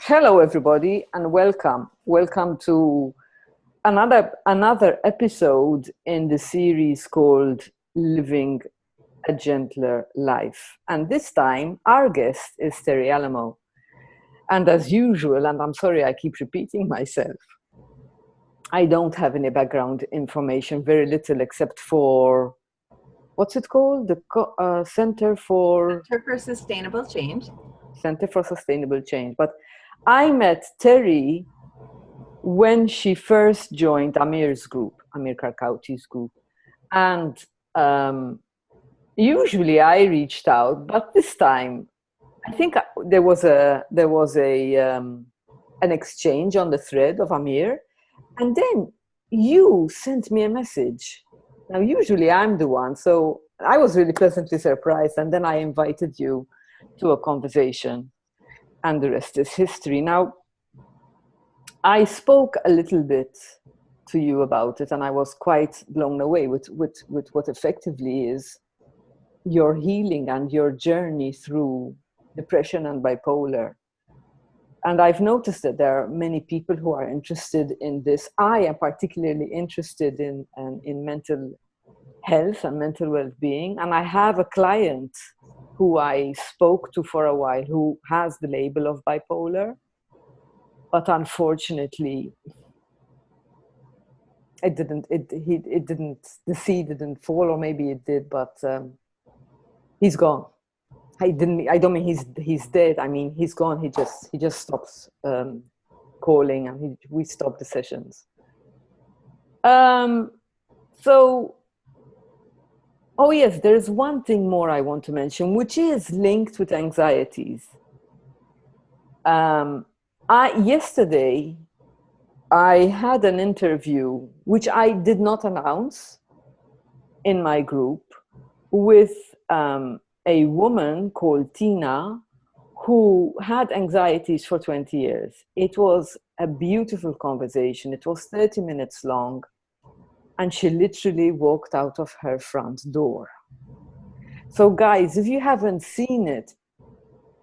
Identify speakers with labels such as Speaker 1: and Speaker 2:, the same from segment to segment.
Speaker 1: Hello, everybody, and welcome. Welcome to another episode in the series called Living a Gentler Life. And this time, our guest is Terri Alamo. And as usual, and I'm sorry I keep repeating myself, I don't have any background information, very little, except for what's it called? The Center for
Speaker 2: Sustainable Change.
Speaker 1: Center for Sustainable Change. But I met Terri when she first joined Amir's group, Amir Karkauti's group. And usually I reached out, but this time I think there was an exchange on the thread of Amir, and then you sent me a message. Now usually I'm the one, so I was really pleasantly surprised, and then I invited you to a conversation, and the rest is history. Now, I spoke a little bit to you about it, and I was quite blown away with what effectively is your healing and your journey through depression and bipolar. And I've noticed that there are many people who are interested in this. I am particularly interested in mental health and mental well-being. And I have a client who I spoke to for a while who has the label of bipolar. But unfortunately, the seed didn't fall, or maybe it did, but he's gone. I don't mean he's dead. I mean, he's gone. He just stops calling, and we stopped the sessions. So, oh yes, there's one thing more I want to mention, which is linked with anxieties. Yesterday, I had an interview, which I did not announce in my group, with a woman called Tina, who had anxieties for 20 years. It was a beautiful conversation. It was 30 minutes long, and she literally walked out of her front door. So guys, if you haven't seen it,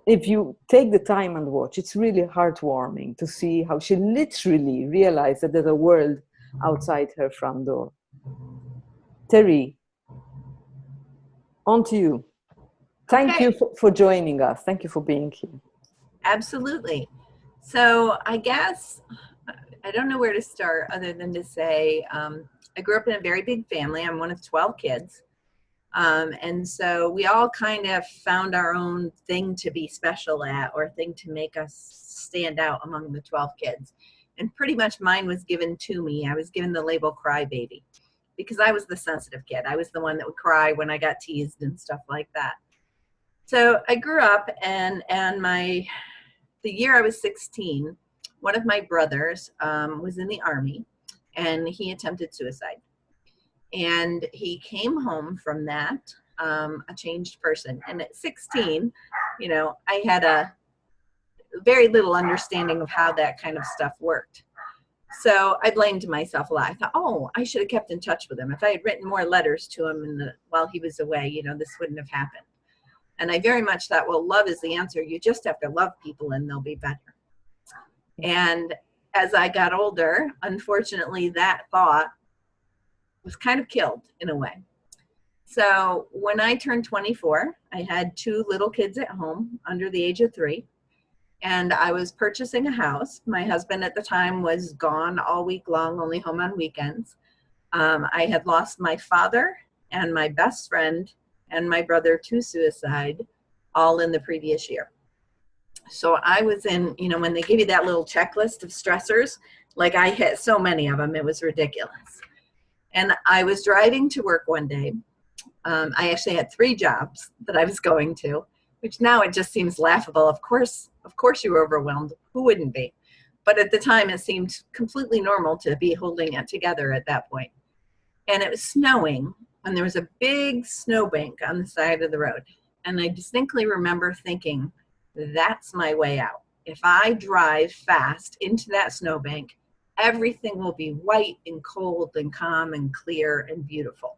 Speaker 1: if you take the time and watch, it's really heartwarming to see how she literally realized that there's a world outside her front door. Terri, on to you. Thank you for joining us. Thank you for being here.
Speaker 2: Absolutely. So I guess, I don't know where to start other than to say, I grew up in a very big family. I'm one of 12 kids. And so we all kind of found our own thing to be special at, or thing to make us stand out among the 12 kids. And pretty much mine was given to me. I was given the label crybaby because I was the sensitive kid. I was the one that would cry when I got teased and stuff like that. So I grew up, and the year I was 16, one of my brothers was in the Army, and he attempted suicide. And he came home from that a changed person. And at 16, I had a very little understanding of how that kind of stuff worked. So I blamed myself a lot. I thought, oh, I should have kept in touch with him. If I had written more letters to him while he was away, this wouldn't have happened. And I very much thought, well, love is the answer. You just have to love people and they'll be better. And as I got older, unfortunately, that thought was kind of killed in a way. So when I turned 24, I had 2 little kids at home under the age of 3, and I was purchasing a house. My husband at the time was gone all week long, only home on weekends. I had lost my father and my best friend and my brother to suicide all in the previous year. So I was in, when they give you that little checklist of stressors, like I hit so many of them, it was ridiculous. And I was driving to work one day. I actually had 3 jobs that I was going to, which now it just seems laughable. Of course you were overwhelmed. Who wouldn't be? But at the time, it seemed completely normal to be holding it together at that point. And it was snowing, and there was a big snowbank on the side of the road. And I distinctly remember thinking, that's my way out. If I drive fast into that snowbank, everything will be white and cold and calm and clear and beautiful.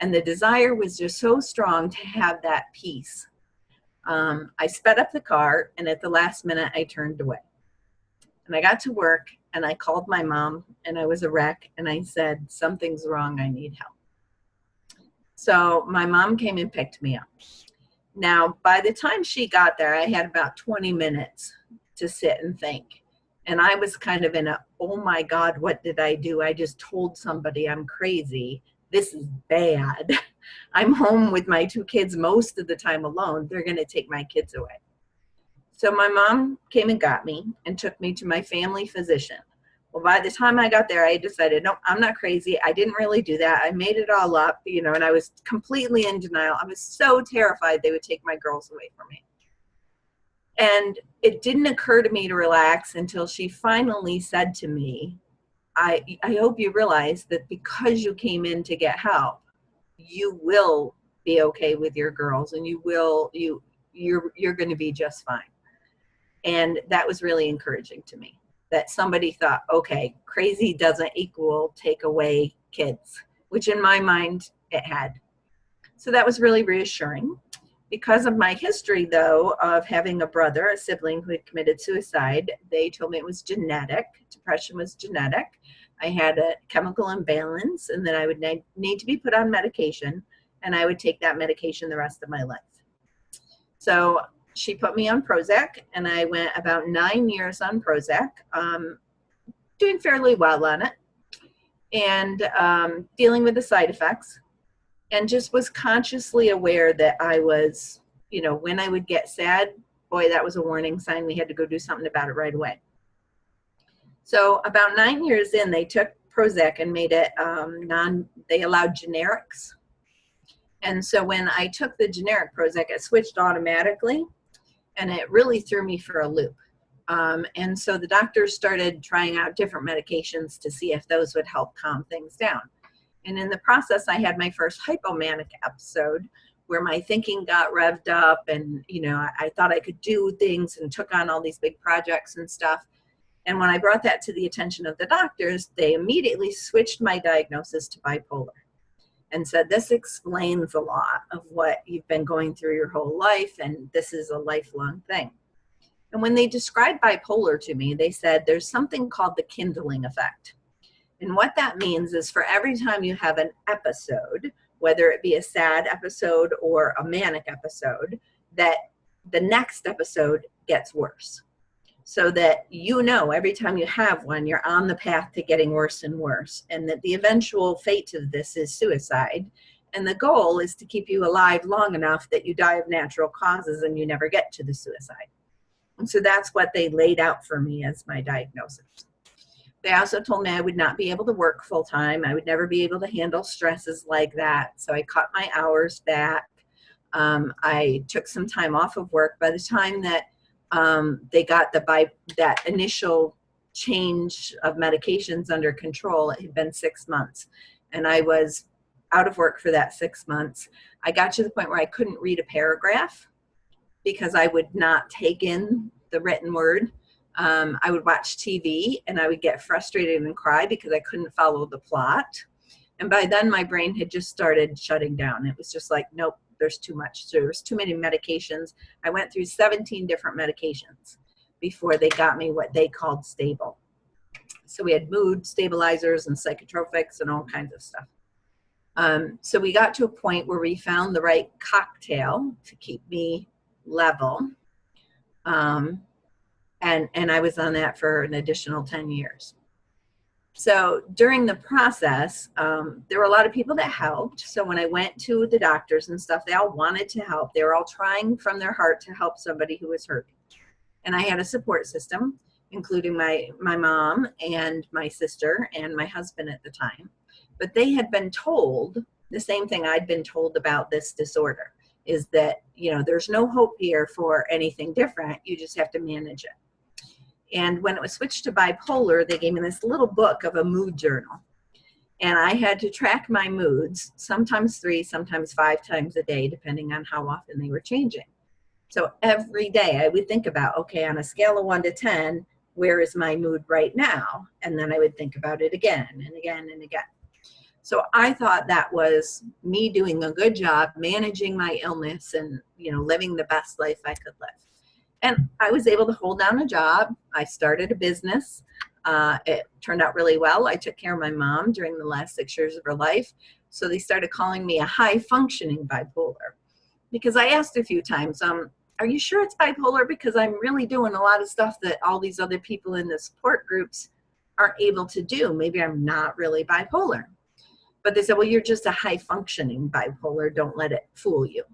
Speaker 2: And the desire was just so strong to have that peace. I sped up the car, and at the last minute, I turned away. And I got to work, and I called my mom, and I was a wreck, and I said, something's wrong, I need help. So my mom came and picked me up. Now, by the time she got there, I had about 20 minutes to sit and think. And I was kind of in a, oh my God, what did I do? I just told somebody I'm crazy. This is bad. I'm home with my 2 kids most of the time alone. They're going to take my kids away. So my mom came and got me and took me to my family physician. Well, by the time I got there, I decided, no, I'm not crazy. I didn't really do that. I made it all up, you know, and I was completely in denial. I was so terrified they would take my girls away from me. And it didn't occur to me to relax until she finally said to me, I hope you realize that because you came in to get help, you will be okay with your girls, and you're going to be just fine. And that was really encouraging to me, that somebody thought, okay, crazy doesn't equal take away kids, which in my mind it had. So that was really reassuring. Because of my history, though, of having a brother, a sibling who had committed suicide, they told me it was genetic. Depression was genetic. I had a chemical imbalance, and that I would need to be put on medication, and I would take that medication the rest of my life. So she put me on Prozac, and I went about 9 years on Prozac, doing fairly well on it, and dealing with the side effects. And just was consciously aware that I was, you know, when I would get sad, boy, that was a warning sign. We had to go do something about it right away. So about 9 years in, they took Prozac and made it they allowed generics. And so when I took the generic Prozac, it switched automatically, and it really threw me for a loop. And so the doctors started trying out different medications to see if those would help calm things down. And in the process, I had my first hypomanic episode where my thinking got revved up, and, you know, I thought I could do things and took on all these big projects and stuff. And when I brought that to the attention of the doctors, they immediately switched my diagnosis to bipolar and said, this explains a lot of what you've been going through your whole life, and this is a lifelong thing. And when they described bipolar to me, they said there's something called the kindling effect. And what that means is for every time you have an episode, whether it be a sad episode or a manic episode, that the next episode gets worse. So that, you know, every time you have one, you're on the path to getting worse and worse, and that the eventual fate of this is suicide. And the goal is to keep you alive long enough that you die of natural causes and you never get to the suicide. And so that's what they laid out for me as my diagnosis. They also told me I would not be able to work full time. I would never be able to handle stresses like that. So I cut my hours back. I took some time off of work. By the time that they got that initial change of medications under control, it had been 6 months. And I was out of work for that 6 months. I got to the point where I couldn't read a paragraph because I would not take in the written word. I would watch TV and I would get frustrated and cry because I couldn't follow the plot. And by then my brain had just started shutting down. It was just like, nope, there's too much. So there was too many medications. I went through 17 different medications before they got me what they called stable. So we had mood stabilizers and psychotropics and all kinds of stuff. So we got to a point where we found the right cocktail to keep me level. And I was on that for an additional 10 years. So during the process, there were a lot of people that helped. So when I went to the doctors and stuff, they all wanted to help. They were all trying from their heart to help somebody who was hurt. And I had a support system, including my mom and my sister and my husband at the time. But they had been told the same thing I'd been told about this disorder, is that, you know, there's no hope here for anything different. You just have to manage it. And when it was switched to bipolar, they gave me this little book of a mood journal. And I had to track my moods, sometimes 3, sometimes 5 times a day, depending on how often they were changing. So every day I would think about, okay, on a scale of 1 to 10, where is my mood right now? And then I would think about it again and again and again. So I thought that was me doing a good job managing my illness and, living the best life I could live. And I was able to hold down a job. I started a business. It turned out really well. I took care of my mom during the last 6 years of her life. So they started calling me a high functioning bipolar, because I asked a few times, are you sure it's bipolar? Because I'm really doing a lot of stuff that all these other people in the support groups aren't able to do. Maybe I'm not really bipolar. But they said, well, you're just a high functioning bipolar. Don't let it fool you.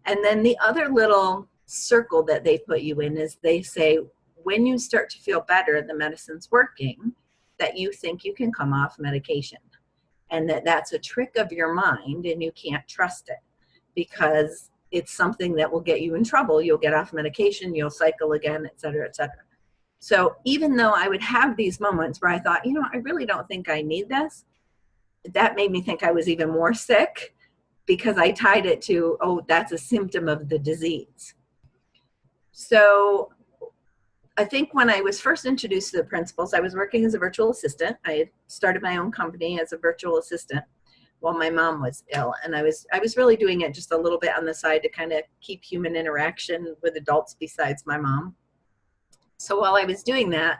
Speaker 2: And then the other little circle that they put you in is they say, when you start to feel better, the medicine's working, that you think you can come off medication. And that's a trick of your mind and you can't trust it because it's something that will get you in trouble. You'll get off medication, you'll cycle again, et cetera, et cetera. So even though I would have these moments where I thought, I really don't think I need this, that made me think I was even more sick because I tied it to, oh, that's a symptom of the disease. So I think when I was first introduced to the principles, I was working as a virtual assistant. I had started my own company as a virtual assistant while my mom was ill. And I was really doing it just a little bit on the side to kind of keep human interaction with adults besides my mom. So while I was doing that,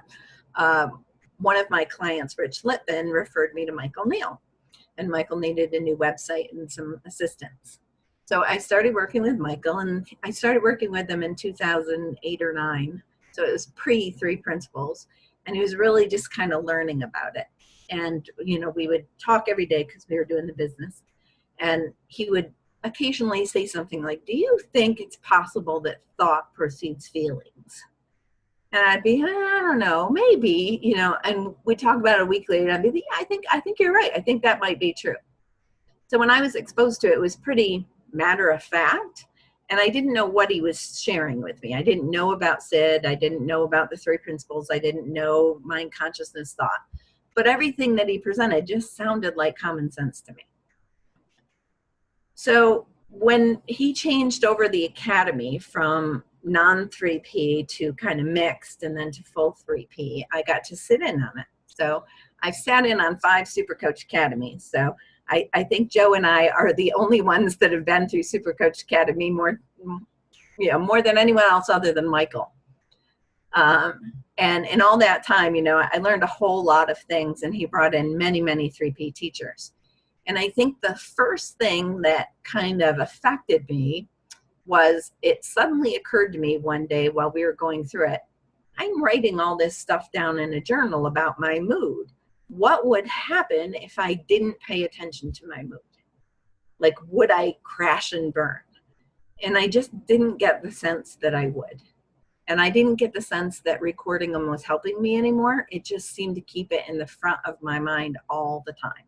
Speaker 2: one of my clients, Rich Litvin, referred me to Michael Niell. And Michael needed a new website and some assistance. So I started working with Michael, and I started working with him in 2008 or 9. So it was pre-3 principles, and he was really just kind of learning about it. And, we would talk every day because we were doing the business. And he would occasionally say something like, do you think it's possible that thought precedes feelings? And I'd be, I don't know, maybe, and we'd talk about it a week later, and I'd be, I think you're right. I think that might be true. So when I was exposed to it, it was pretty matter of fact. And I didn't know what he was sharing with me. I didn't know about SID. I didn't know about the 3 principles. I didn't know mind, consciousness, thought. But everything that he presented just sounded like common sense to me. So when he changed over the academy from non-3P to kind of mixed and then to full 3P, I got to sit in on it. So I've sat in on 5 Super Coach Academies. So I think Joe and I are the only ones that have been through Super Coach Academy more than anyone else other than Michael. And in all that time, I learned a whole lot of things, and he brought in many, many 3P teachers. And I think the first thing that kind of affected me was it suddenly occurred to me one day while we were going through it, I'm writing all this stuff down in a journal about my mood. What would happen if I didn't pay attention to my mood? Like, would I crash and burn? And I just didn't get the sense that I would. And I didn't get the sense that recording them was helping me anymore. It just seemed to keep it in the front of my mind all the time.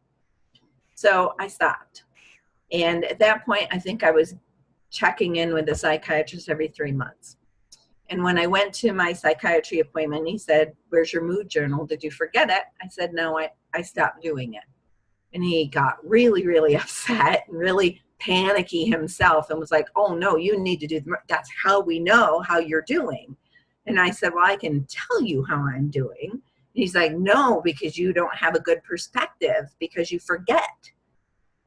Speaker 2: So I stopped. And at that point, I think I was checking in with a psychiatrist every 3 months. And when I went to my psychiatry appointment, he said, where's your mood journal? Did you forget it? I said, no, I stopped doing it. And he got really, really upset and really panicky himself and was like, oh no, you need to do, that's how we know how you're doing. And I said, well, I can tell you how I'm doing. And he's like, no, because you don't have a good perspective because you forget.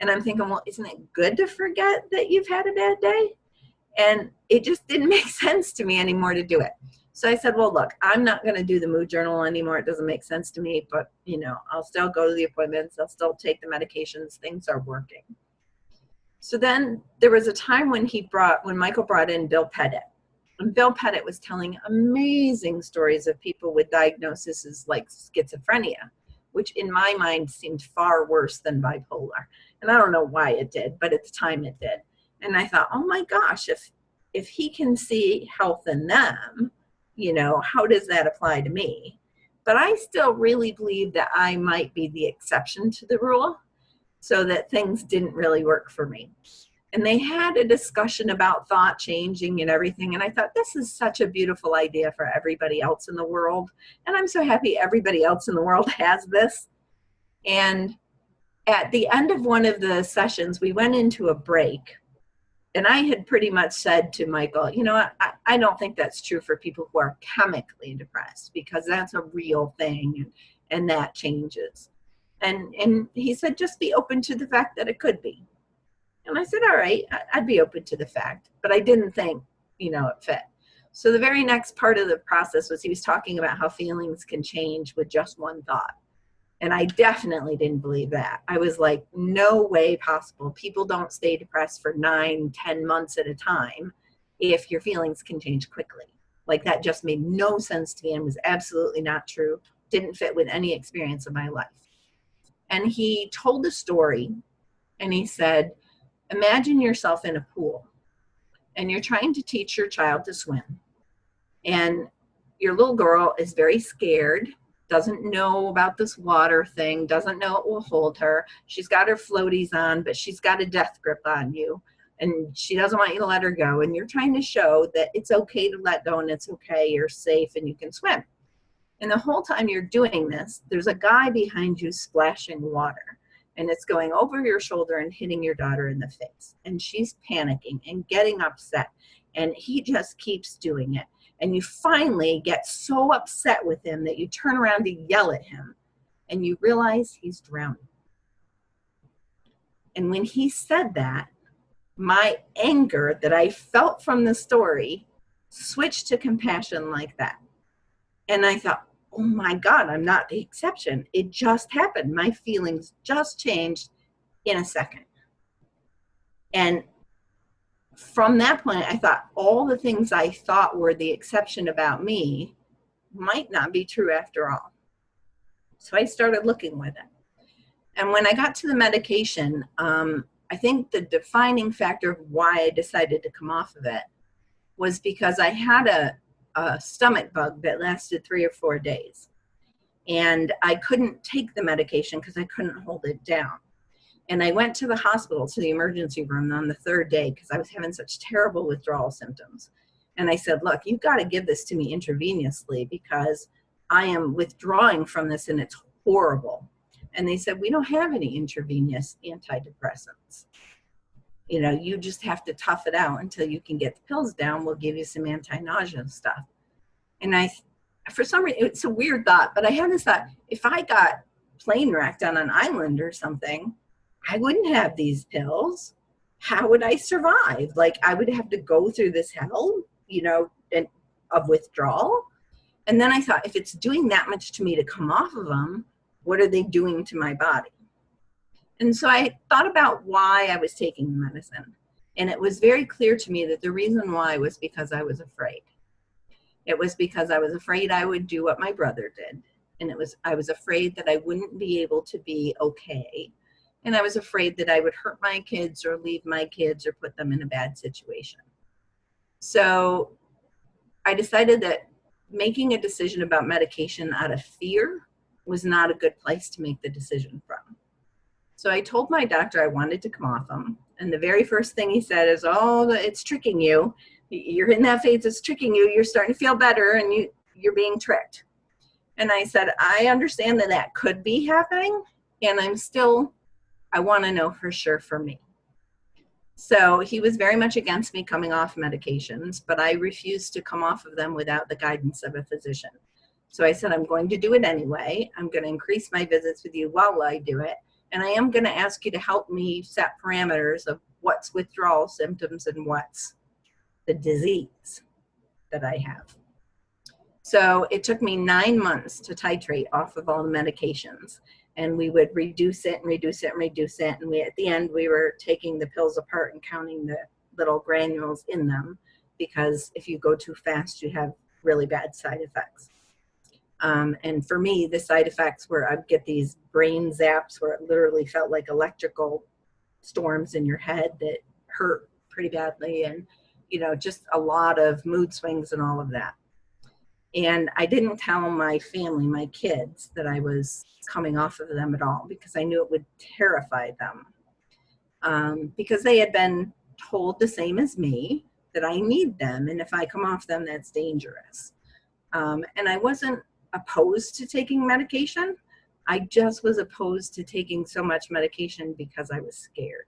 Speaker 2: And I'm thinking, well, isn't it good to forget that you've had a bad day? And it just didn't make sense to me anymore to do it. So I said, well, look, I'm not going to do the mood journal anymore. It doesn't make sense to me, but I'll still go to the appointments. I'll still take the medications. Things are working. So then there was a time when Michael brought in Bill Pettit. And Bill Pettit was telling amazing stories of people with diagnoses like schizophrenia, which in my mind seemed far worse than bipolar. And I don't know why it did, but at the time it did. And I thought, oh my gosh, if he can see health in them, how does that apply to me? But I still really believe that I might be the exception to the rule, so that things didn't really work for me. And they had a discussion about thought changing and everything. And I thought, this is such a beautiful idea for everybody else in the world. And I'm so happy everybody else in the world has this. And at the end of one of the sessions, we went into a break. And I had pretty much said to Michael, I don't think that's true for people who are chemically depressed, because that's a real thing and that changes. And he said, just be open to the fact that it could be. And I said, all right, I'd be open to the fact, but I didn't think, it fit. So the very next part of the process was he was talking about how feelings can change with just one thought. And I definitely didn't believe that. I was like, no way possible. People don't stay depressed for 9, 10 months at a time if your feelings can change quickly. Like, that just made no sense to me and was absolutely not true. Didn't fit with any experience of my life. And he told a story, and he said, imagine yourself in a pool and you're trying to teach your child to swim. And your little girl is very scared, doesn't know about this water thing, doesn't know it will hold her. She's got her floaties on, but she's got a death grip on you. And she doesn't want you to let her go. And you're trying to show that it's okay to let go and it's okay, you're safe and you can swim. And the whole time you're doing this, there's a guy behind you splashing water. And it's going over your shoulder and hitting your daughter in the face. And she's panicking and getting upset. And he just keeps doing it. And you finally get so upset with him that you turn around to yell at him. And you realize he's drowning. And when he said that, my anger that I felt from the story switched to compassion like that. And I thought, oh my God, I'm not the exception. It just happened. My feelings just changed in a second. And from that point, I thought all the things I thought were the exception about me might not be true after all. So I started looking with it. And when I got to the medication, I think the defining factor of why I decided to come off of it was because I had a stomach bug that lasted 3 or 4 days. And I couldn't take the medication because I couldn't hold it down. And I went to the hospital, to the emergency room on the 3rd day because I was having such terrible withdrawal symptoms. And I said, look, you've got to give this to me intravenously because I am withdrawing from this and it's horrible. And they said, we don't have any intravenous antidepressants. You just have to tough it out until you can get the pills down. We'll give you some anti-nausea stuff. And for some reason, it's a weird thought, but I had this thought, if I got plane wrecked on an island or something, I wouldn't have these pills. How would I survive? Like, I would have to go through this hell, of withdrawal. And then I thought, if it's doing that much to me to come off of them, what are they doing to my body? And so I thought about why I was taking the medicine. And it was very clear to me that the reason why was because I was afraid. It was because I was afraid I would do what my brother did. And I was afraid that I wouldn't be able to be okay. And I was afraid that I would hurt my kids or leave my kids or put them in a bad situation. So I decided that making a decision about medication out of fear was not a good place to make the decision from. So I told my doctor I wanted to come off them. And the very first thing he said is, oh, it's tricking you. You're in that phase, it's tricking you. You're starting to feel better and you're being tricked. And I said, I understand that could be happening. And I want to know for sure for me. So he was very much against me coming off medications, but I refused to come off of them without the guidance of a physician. So I said, I'm going to do it anyway. I'm going to increase my visits with you while I do it. And I am going to ask you to help me set parameters of what's withdrawal symptoms and what's the disease that I have. So it took me 9 months to titrate off of all the medications. And we would reduce it and reduce it and reduce it. And at the end, we were taking the pills apart and counting the little granules in them, because if you go too fast, you have really bad side effects. And for me, the side effects were I'd get these brain zaps where it literally felt like electrical storms in your head that hurt pretty badly, and just a lot of mood swings and all of that. And I didn't tell my family, my kids, that I was coming off of them at all, because I knew it would terrify them. Because they had been told the same as me, that I need them, and if I come off them, that's dangerous. And I wasn't opposed to taking medication. I just was opposed to taking so much medication because I was scared.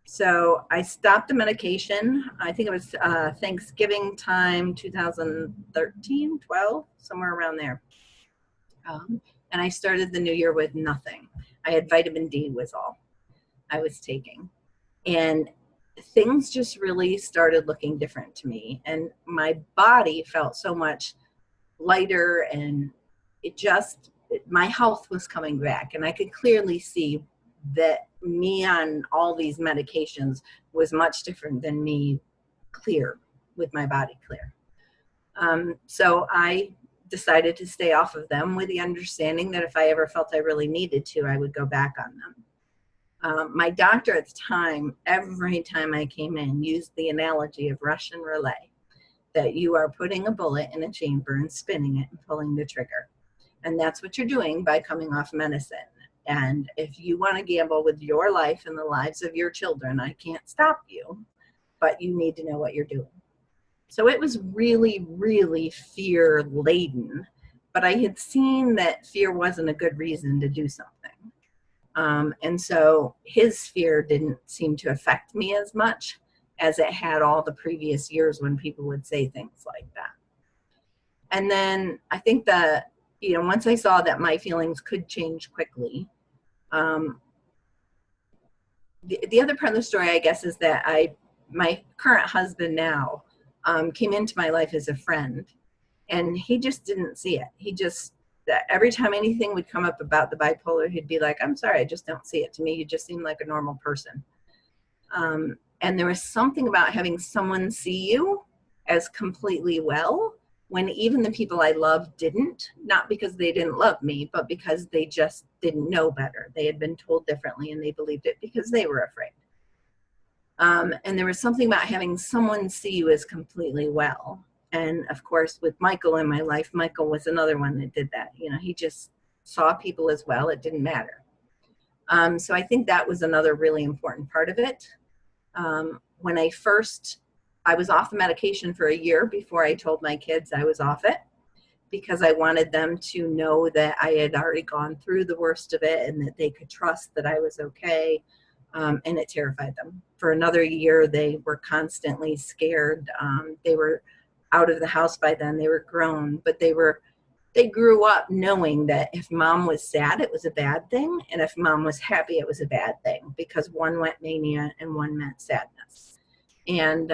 Speaker 2: So I stopped the medication. I think it was Thanksgiving time, 2013, 12, somewhere around there. And I started the new year with nothing. I had vitamin D was all I was taking. And things just really started looking different to me. And my body felt so much lighter, and my health was coming back. And I could clearly see that me on all these medications was much different than me clear, with my body clear. So I decided to stay off of them, with the understanding that if I ever felt I really needed to, I would go back on them. My doctor at the time, every time I came in, used the analogy of Russian roulette, that you are putting a bullet in a chamber and spinning it and pulling the trigger. And that's what you're doing by coming off medicine. And if you want to gamble with your life and the lives of your children, I can't stop you, but you need to know what you're doing. So it was really, really fear laden, but I had seen that fear wasn't a good reason to do something. And so his fear didn't seem to affect me as much as it had all the previous years when people would say things like that. And then I think that, once I saw that my feelings could change quickly, the other part of the story, I guess, is that my current husband now came into my life as a friend, and he just didn't see it. Every time anything would come up about the bipolar, he'd be like, I'm sorry, I just don't see it. To me, you just seem like a normal person. And there was something about having someone see you as completely well when even the people I loved didn't, not because they didn't love me, but because they just didn't know better. They had been told differently, and they believed it because they were afraid. And there was something about having someone see you as completely well. And of course, with Michael in my life, Michael was another one that did that. He just saw people as well. It didn't matter. So I think that was another really important part of it. When I was off the medication for a year before I told my kids I was off it, because I wanted them to know that I had already gone through the worst of it and that they could trust that I was okay. And it terrified them. For another year, they were constantly scared. They were out of the house by then. They were grown, but they grew up knowing that if mom was sad, it was a bad thing. And if mom was happy, it was a bad thing, because one meant mania and one meant sadness. And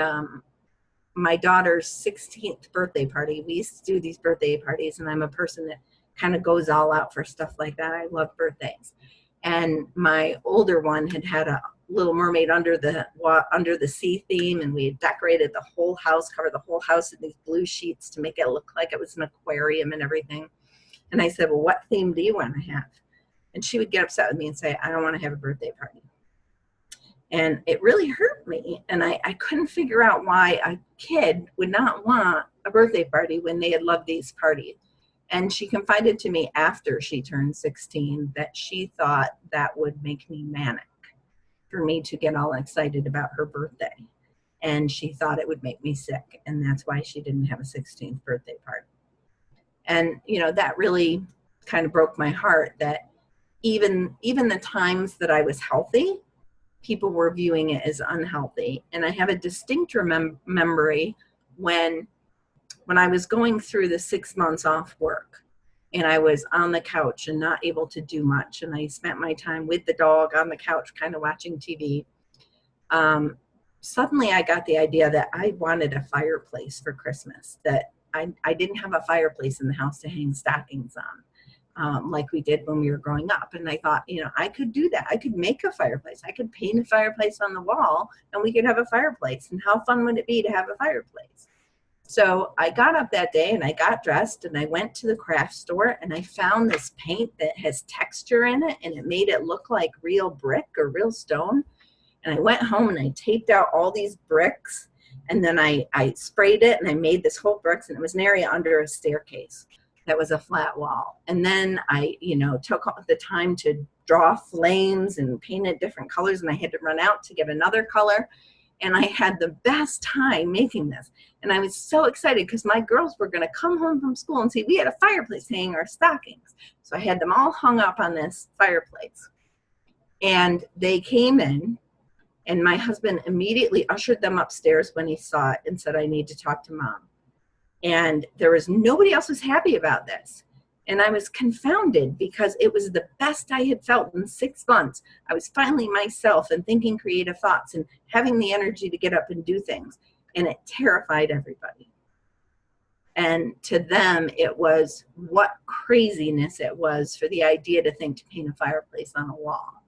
Speaker 2: my daughter's 16th birthday party, we used to do these birthday parties, and I'm a person that kind of goes all out for stuff like that. I love birthdays. And my older one had a Little Mermaid under the sea theme, and we had decorated the whole house, covered the whole house in these blue sheets to make it look like it was an aquarium and everything. And I said, well, what theme do you want to have? And she would get upset with me and say, I don't want to have a birthday party. And it really hurt me. And I couldn't figure out why a kid would not want a birthday party when they had loved these parties. And she confided to me after she turned 16 that she thought that would make me manic for me to get all excited about her birthday. And she thought it would make me sick. And that's why she didn't have a 16th birthday party. And, that really kind of broke my heart, that even the times that I was healthy, people were viewing it as unhealthy. And I have a distinct memory when I was going through the 6 months off work, and I was on the couch and not able to do much, and I spent my time with the dog on the couch kind of watching TV. Suddenly I got the idea that I wanted a fireplace for Christmas, that I didn't have a fireplace in the house to hang stockings on, like we did when we were growing up. And I thought, I could do that. I could make a fireplace. I could paint a fireplace on the wall, and we could have a fireplace. And how fun would it be to have a fireplace? So I got up that day and I got dressed and I went to the craft store, and I found this paint that has texture in it, and it made it look like real brick or real stone. And I went home and I taped out all these bricks, and then I sprayed it, and I made this whole bricks, and it was an area under a staircase that was a flat wall. And then I, took the time to draw flames and painted different colors, and I had to run out to get another color. And I had the best time making this. And I was so excited because my girls were going to come home from school and see we had a fireplace hanging our stockings. So I had them all hung up on this fireplace. And they came in, and my husband immediately ushered them upstairs when he saw it and said, I need to talk to mom. And there was nobody else was happy about this. And I was confounded because it was the best I had felt in 6 months. I was finally myself and thinking creative thoughts and having the energy to get up and do things. And it terrified everybody. And to them, it was what craziness it was for the idea to think to paint a fireplace on a wall.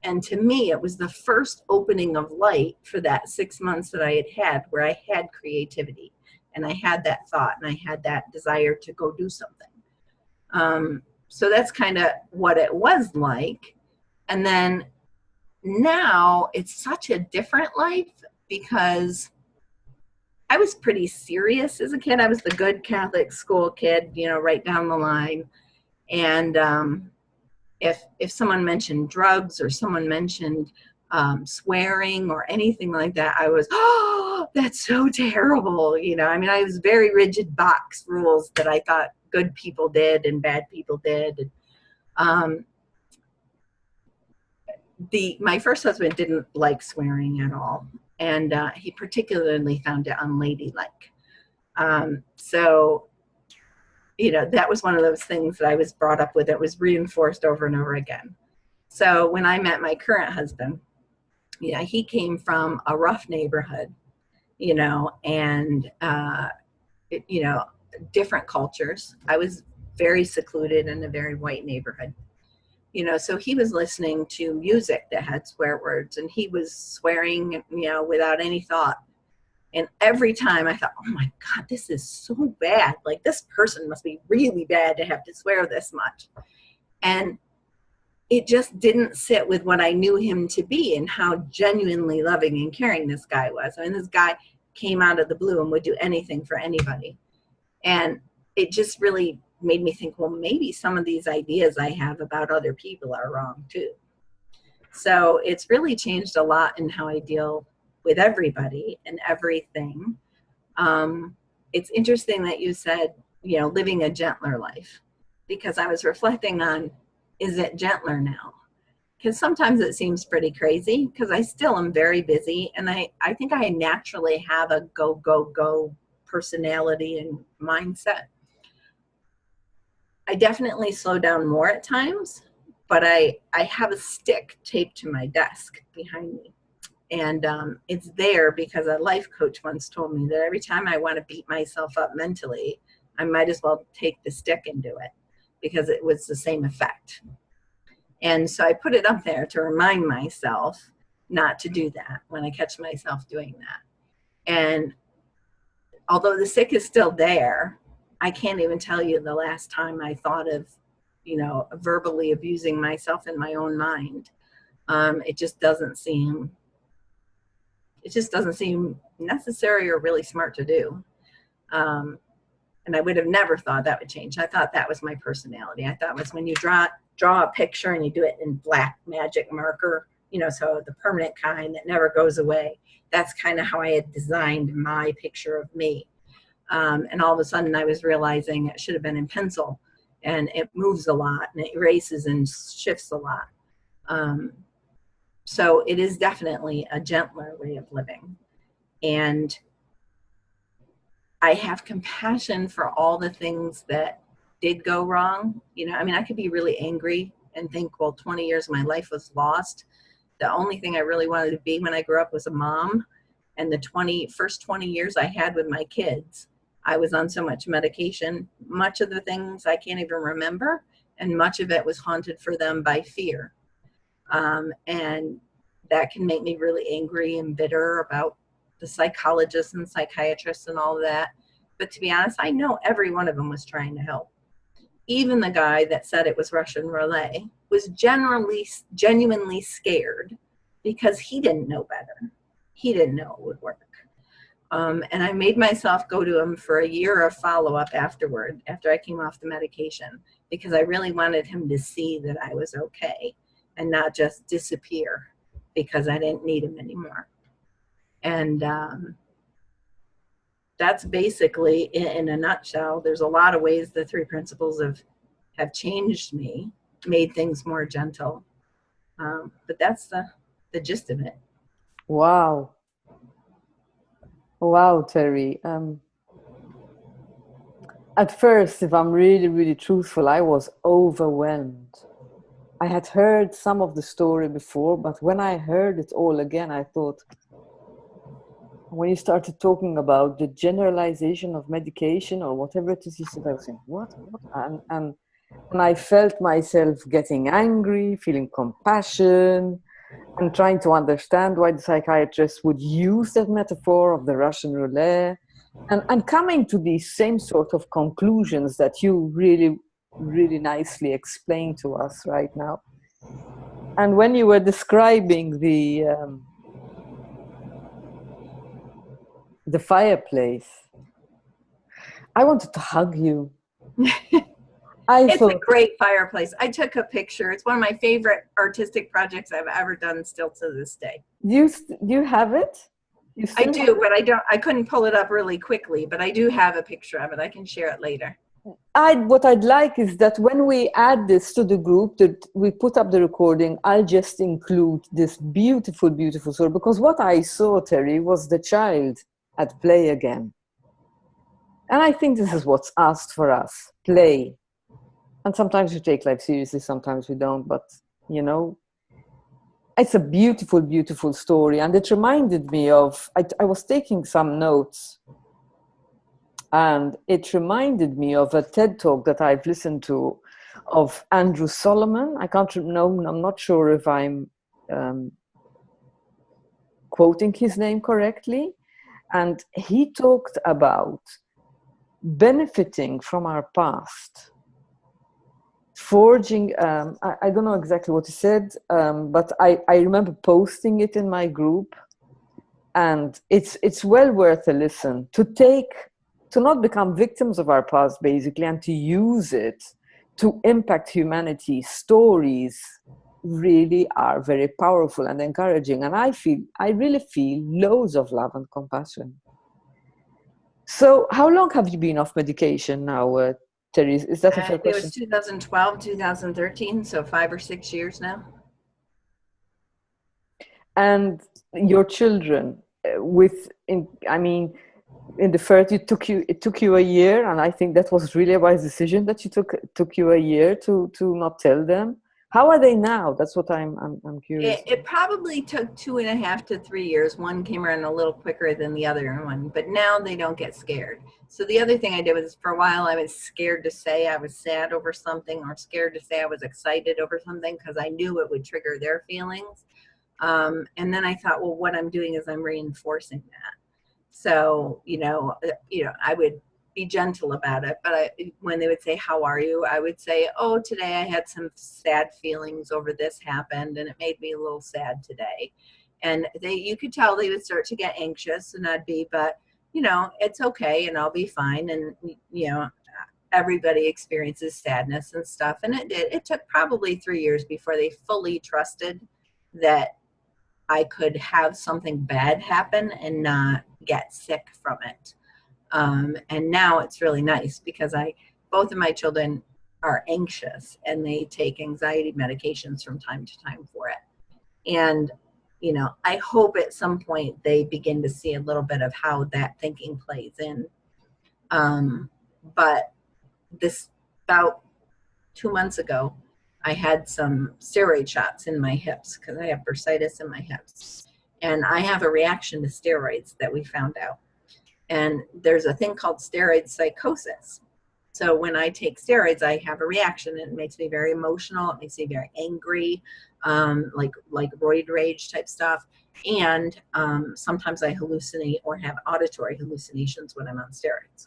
Speaker 2: And to me, it was the first opening of light for that 6 months that I had where I had creativity and I had that thought and I had that desire to go do something. So that's kind of what it was like. And then now it's such a different life because I was pretty serious as a kid. I was the good Catholic school kid, you know, right down the line. And if someone mentioned drugs or someone mentioned swearing or anything like that, I was, oh, that's so terrible. You know, I mean, I was very rigid box rules that I thought good people did and bad people did. My first husband didn't like swearing at all. And he particularly found it unladylike. So, you know, that was one of those things that I was brought up with that was reinforced over and over again. So when I met my current husband, yeah, he came from a rough neighborhood, you know, and, you know, different cultures. I was very secluded in a very white neighborhood. You know, so he was listening to music that had swear words and he was swearing, you know, without any thought. And every time I thought, oh my God, this is so bad. Like this person must be really bad to have to swear this much. And it just didn't sit with what I knew him to be and how genuinely loving and caring this guy was. I mean, this guy came out of the blue and would do anything for anybody. And it just really made me think, well, maybe some of these ideas I have about other people are wrong too. So it's really changed a lot in how I deal with everybody and everything. It's interesting that you said, you know, living a gentler life, because I was reflecting on, is it gentler now? Because sometimes it seems pretty crazy because I still am very busy and I think I naturally have a go, go, go personality and mindset. I definitely slow down more at times, but I have a stick taped to my desk behind me. And it's there because a life coach once told me that every time I want to beat myself up mentally, I might as well take the stick and do it because it was the same effect. And so I put it up there to remind myself not to do that when I catch myself doing that. And although the stick is still there, I can't even tell you the last time I thought of, you know, verbally abusing myself in my own mind. It just doesn't seem necessary or really smart to do. And I would have never thought that would change. I thought that was my personality. I thought it was when you draw a picture and you do it in black magic marker, you know, so the permanent kind that never goes away. That's kind of how I had designed my picture of me. And all of a sudden I was realizing it should have been in pencil and it moves a lot and it erases and shifts a lot. So it is definitely a gentler way of living. And I have compassion for all the things that did go wrong. You know, I mean, I could be really angry and think, well, 20 years of my life was lost. The only thing I really wanted to be when I grew up was a mom. And the first 20 years I had with my kids, I was on so much medication. Much of the things I can't even remember. And much of it was haunted for them by fear. And that can make me really angry and bitter about the psychologists and psychiatrists and all of that. But to be honest, I know every one of them was trying to help. Even the guy that said it was Russian roulette was genuinely scared because he didn't know better. He didn't know it would work. And I made myself go to him for a year of follow-up afterward, after I came off the medication, because I really wanted him to see that I was okay and not just disappear because I didn't need him anymore. And that's basically, in a nutshell, there's a lot of ways the three principles have changed me, made things more gentle. But that's the gist of it.
Speaker 1: Wow. Wow, Terri. At first, if I'm really, really truthful, I was overwhelmed. I had heard some of the story before, but when I heard it all again, I thought, when you started talking about the generalization of medication or whatever it is you said, I was saying, what? And I felt myself getting angry, feeling compassion, and trying to understand why the psychiatrist would use that metaphor of the Russian roulette, and coming to these same sort of conclusions that you really, really nicely explained to us right now. And when you were describing the fireplace, I wanted to hug you.
Speaker 2: It's a great fireplace. I took a picture. It's one of my favorite artistic projects I've ever done still to this day.
Speaker 1: Do you have it?
Speaker 2: I do, but I couldn't pull it up really quickly, but I do have a picture of it. I can share it later.
Speaker 1: What I'd like is that when we add this to the group, that we put up the recording, I'll just include this beautiful, beautiful story. Because what I saw, Terri, was the child at play again. And I think this is what's asked for us, play. And sometimes we take life seriously, sometimes we don't, but, you know, it's a beautiful, beautiful story. And it reminded me of, I was taking some notes, and it reminded me of a TED talk that I've listened to of Andrew Solomon. I'm not sure if I'm quoting his name correctly. And he talked about benefiting from our past, forging, I don't know exactly what he said, but I remember posting it in my group, and it's well worth a listen, to not become victims of our past, basically, and to use it to impact humanity. Stories really are very powerful and encouraging, and I really feel loads of love and compassion. So how long have you been off medication now, Terri? Is that a fair question?
Speaker 2: It was 2012, 2013, so 5 or 6 years now.
Speaker 1: And your children, in the first, it took you a year, and I think that was really a wise decision that you took you a year to not tell them. How are they now? That's what I'm curious.
Speaker 2: It probably took 2.5 to 3 years. One came around a little quicker than the other one, but now they don't get scared. So the other thing I did was, for a while, I was scared to say I was sad over something, or scared to say I was excited over something, because I knew it would trigger their feelings. And then I thought, well, what I'm doing is I'm reinforcing that. So, I would be gentle about it, but when they would say, how are you? I would say, oh, today I had some sad feelings over this happened, and it made me a little sad today. And you could tell they would start to get anxious, and I'd be, but, it's okay, and I'll be fine. And, everybody experiences sadness and stuff. And it took probably 3 years before they fully trusted that I could have something bad happen and not get sick from it. And now it's really nice, because both of my children are anxious, and they take anxiety medications from time to time for it. And, I hope at some point they begin to see a little bit of how that thinking plays in. But about 2 months ago, I had some steroid shots in my hips, because I have bursitis in my hips. And I have a reaction to steroids that we found out. And there's a thing called steroid psychosis. So when I take steroids, I have a reaction, and it makes me very emotional. It makes me very angry, like roid rage type stuff. And sometimes I hallucinate or have auditory hallucinations when I'm on steroids.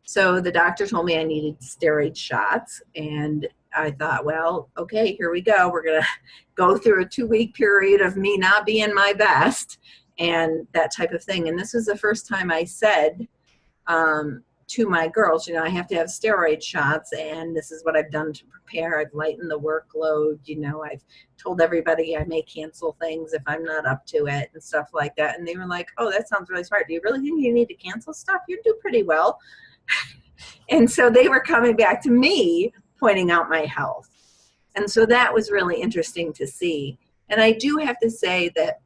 Speaker 2: So the doctor told me I needed steroid shots, and I thought, well, okay, here we go. We're going to go through a 2-week period of me not being my best and that type of thing. And this was the first time I said to my girls, I have to have steroid shots, and this is what I've done to prepare. I've lightened the workload. I've told everybody I may cancel things if I'm not up to it and stuff like that. And they were like, oh, that sounds really smart. Do you really think you need to cancel stuff? You do pretty well. And so they were coming back to me, pointing out my health. And so that was really interesting to see. And I do have to say that,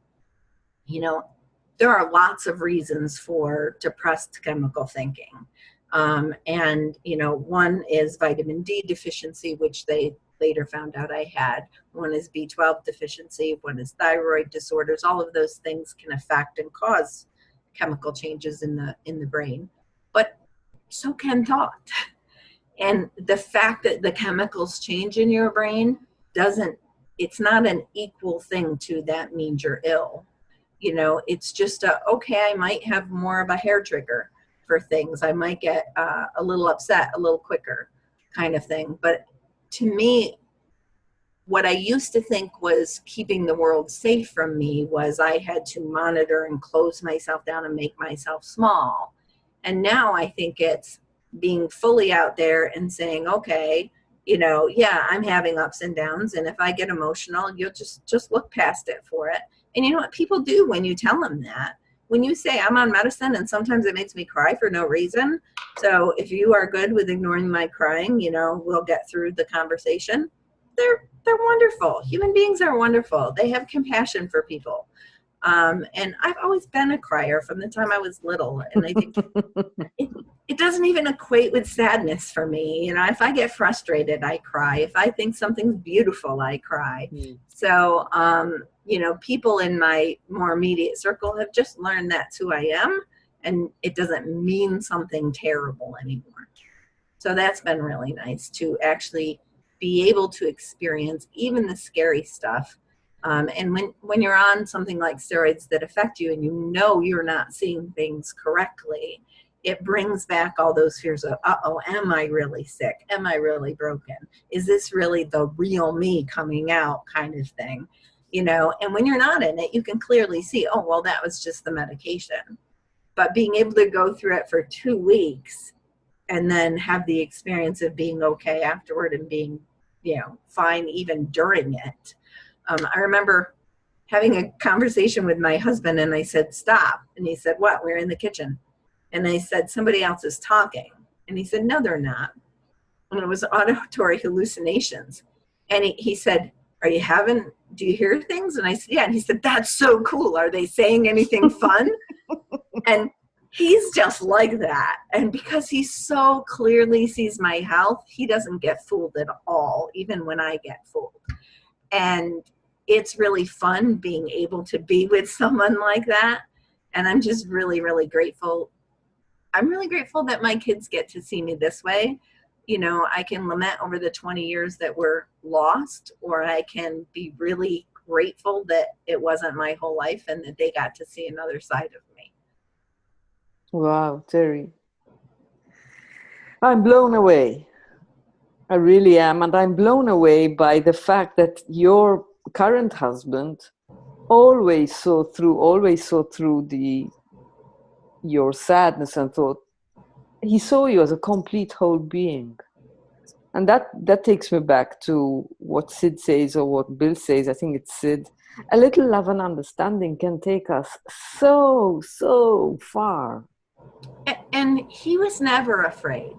Speaker 2: there are lots of reasons for depressed chemical thinking. And, one is vitamin D deficiency, which they later found out I had. One is B12 deficiency. One is thyroid disorders. All of those things can affect and cause chemical changes in the brain. But so can thought. And the fact that the chemicals change in your brain it's not an equal thing to that means you're ill. It's just okay, I might have more of a hair trigger for things. I might get a little upset a little quicker kind of thing. But to me, what I used to think was keeping the world safe from me was I had to monitor and close myself down and make myself small. And now I think it's being fully out there and saying, okay, yeah, I'm having ups and downs. And if I get emotional, you'll just look past it for it. And you know what people do when you tell them that? When you say I'm on medicine and sometimes it makes me cry for no reason. So if you are good with ignoring my crying, we'll get through the conversation. They're wonderful. Human beings are wonderful. They have compassion for people. And I've always been a crier from the time I was little. And I think it doesn't even equate with sadness for me. If I get frustrated, I cry. If I think something's beautiful, I cry. So, people in my more immediate circle have just learned that's who I am. And it doesn't mean something terrible anymore. So that's been really nice to actually be able to experience even the scary stuff. And when you're on something like steroids that affect you and you're not seeing things correctly, it brings back all those fears of, am I really sick? Am I really broken? Is this really the real me coming out kind of thing? And when you're not in it, you can clearly see, oh, well, that was just the medication. But being able to go through it for 2 weeks and then have the experience of being okay afterward and being, fine even during it. I remember having a conversation with my husband and I said, stop. And he said, what? We're in the kitchen. And I said, somebody else is talking. And he said, no, they're not. And it was auditory hallucinations. And he said, do you hear things? And I said, yeah. And he said, that's so cool. Are they saying anything fun? And he's just like that. And because he so clearly sees my health, he doesn't get fooled at all, even when I get fooled. And it's really fun being able to be with someone like that. And I'm just really, really grateful. I'm really grateful that my kids get to see me this way. I can lament over the 20 years that were lost, or I can be really grateful that it wasn't my whole life and that they got to see another side of me.
Speaker 1: Wow, Terri. I'm blown away. I really am. And I'm blown away by the fact that your current husband always saw through your sadness and thought he saw you as a complete whole being. And that takes me back to what Sid says, or what Bill says. I think it's Sid. A little love and understanding can take us so, so far.
Speaker 2: And he was never afraid.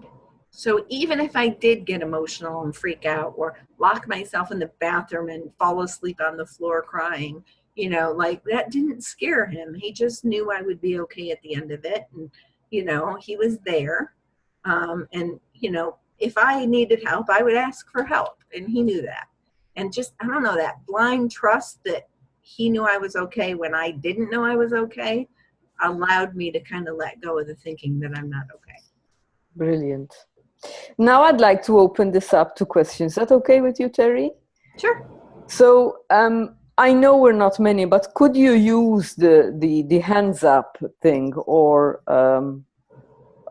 Speaker 2: So even if I did get emotional and freak out or lock myself in the bathroom and fall asleep on the floor crying, that didn't scare him. He just knew I would be okay at the end of it. And, he was there. And, if I needed help, I would ask for help. And he knew that. And just, I don't know, that blind trust that he knew I was okay when I didn't know I was okay allowed me to kind of let go of the thinking that I'm not okay.
Speaker 1: Brilliant. Now I'd like to open this up to questions. Is that okay with you, Terri?
Speaker 2: Sure.
Speaker 1: So I know we're not many, but could you use the hands up thing, or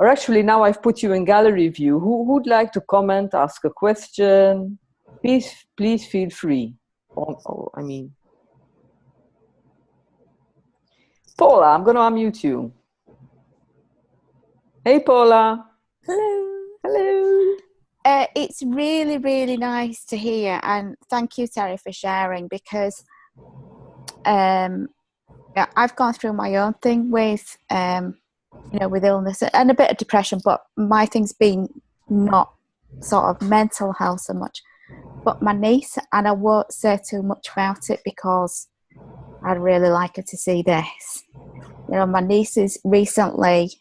Speaker 1: actually now I've put you in gallery view. Who'd like to comment, ask a question? Please feel free. Paula, I'm going to unmute you. Hey, Paula.
Speaker 3: Hello.
Speaker 1: Hello.
Speaker 3: It's really, really nice to hear, and thank you, Terri, for sharing, because I've gone through my own thing with, with illness and a bit of depression, but my thing's been not sort of mental health so much, but my niece, and I won't say too much about it because I'd really like her to see this. My niece has recently